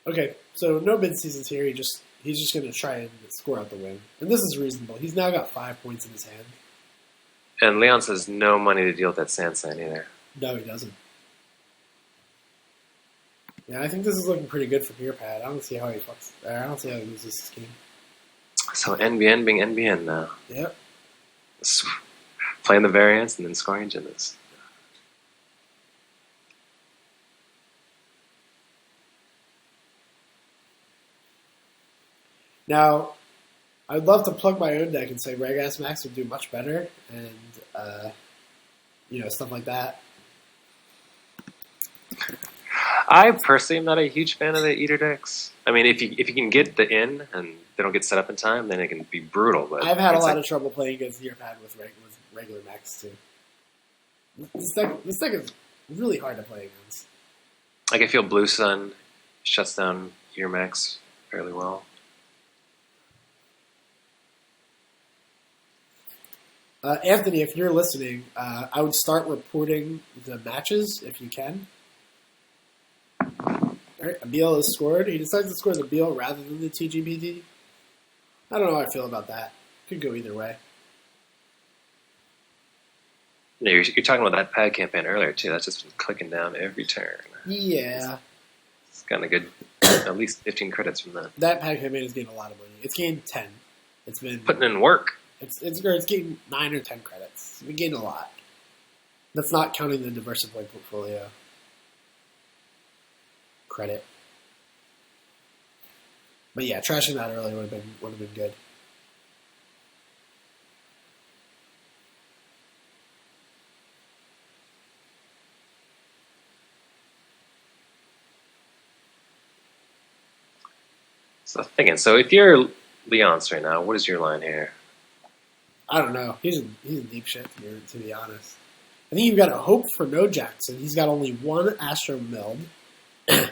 Okay, so no mid-seasons here. He's just going to try and score out the win. And this is reasonable. He's now got 5 points in his hand. And Leon says no money to deal with that Sand either. No, he doesn't. Yeah, I think this is looking pretty good for Nearpad. I don't see how he loses this game. So NBN being NBN now. Yep. Playing the variants and then scoring agendas. Now, I'd love to plug my own deck and say Regas Max would do much better and, stuff like that. I personally am not a huge fan of the Eater decks. I mean, if you can get the in and they don't get set up in time, then it can be brutal. But I've had a lot of trouble playing against Nearpad with regular Max too. This deck is really hard to play against. I feel Blue Sun shuts down Eater Max fairly well. Anthony, if you're listening, I would start reporting the matches if you can. Alright, Abiel has scored. He decides to score the Abiel rather than the TGBD. I don't know how I feel about that. Could go either way. No, you're talking about that pad campaign earlier, too. That's just been clicking down every turn. Yeah. It's kind of good. At least 15 credits from that. That pad campaign has gained a lot of money. It's gained 10. It's been... Putting in work. It's gained 9 or 10 credits. We gained a lot. That's not counting the diversified portfolio credit. But yeah, trashing that early would have been good. So thinking, if you're Leonce right now, what is your line here? I don't know. He's in deep shit, to be honest. I think you've got to hope for no Jackson. He's got only one Astro milled.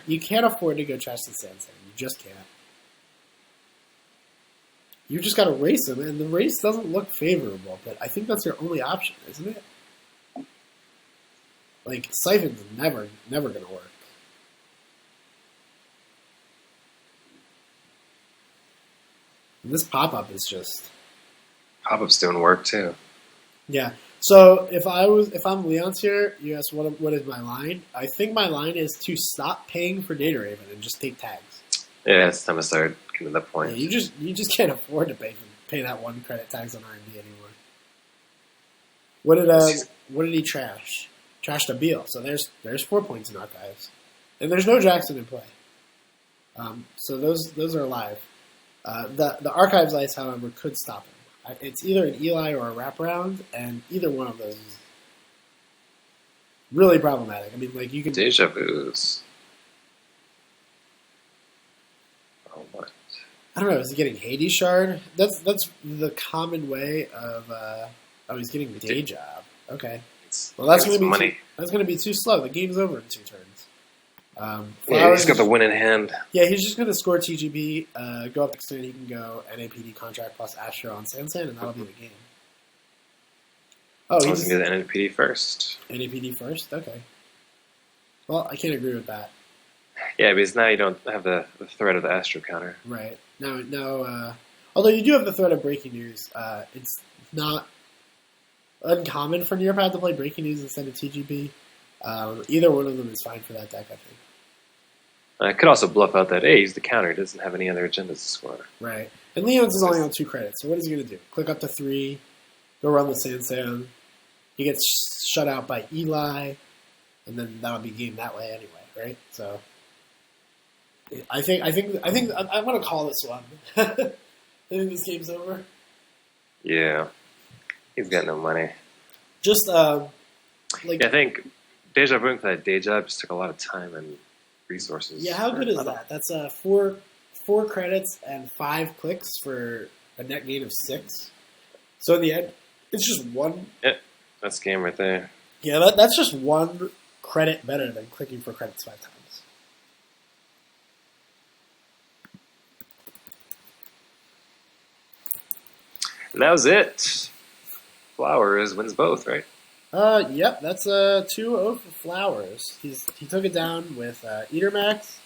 You can't afford to go trash the Sansan. You just can't. You just got to race him, and the race doesn't look favorable, but I think that's your only option, isn't it? Like, Siphon's never going to work. And this pop-up is just... Pop-ups doing work, too. Yeah. So, if I'm Leon's here, you ask what is my line? I think my line is to stop paying for Data Raven and just take tags. Yeah, it's time to start getting to that point. Yeah, you just can't afford to pay that one credit tags on R&D anymore. What did he trash? Trashed a Beal. So there's 4 points in archives, and there's no Jackson in play. So those are alive. The archives ice, however, could stop him. It's either an Eli or a wraparound, and either one of those is really problematic. I mean, like you can Deja vu's. Oh, what? I don't know. Is he getting Hades Shard? That's the common way of. He's getting Day Job. Okay. Well, that's going to be money. That's going to be too slow. The game's over in 2 turns. Yeah, he's got the win in hand. Yeah, he's just going to score TGB, go up next turn. He can go NAPD contract plus Astro on Sansan, and that'll be the game. Oh, he's going to do the NAPD first. NAPD first? Okay. Well, I can't agree with that. Yeah, because now you don't have the threat of the Astro counter. Right. Now, although you do have the threat of breaking news, it's not uncommon for Nearpad to play breaking news instead of TGB. Either one of them is fine for that deck, I think. I could also bluff out that, hey, he's the counter. He doesn't have any other agendas to score. Right. And Leon's is only on 2 credits, so what is he going to do? Click up to 3, go run the Sansan. He gets shut out by Eli, and then that'll be game that way anyway, right? So I think I'm going to call this one. I think this game's over. Yeah. He's got no money. Just, I think Deja Vu for that day job just took a lot of time and resources. Yeah, how good is that? That's 4 credits and 5 clicks for a net gain of 6. So in the end, it's just 1. Yeah, that's game right there. Yeah, that's just 1 credit better than clicking for credits 5 times. And that was it. Flowers wins both, right? Yep, that's 2-0 for Flowers. He took it down with Eater Max,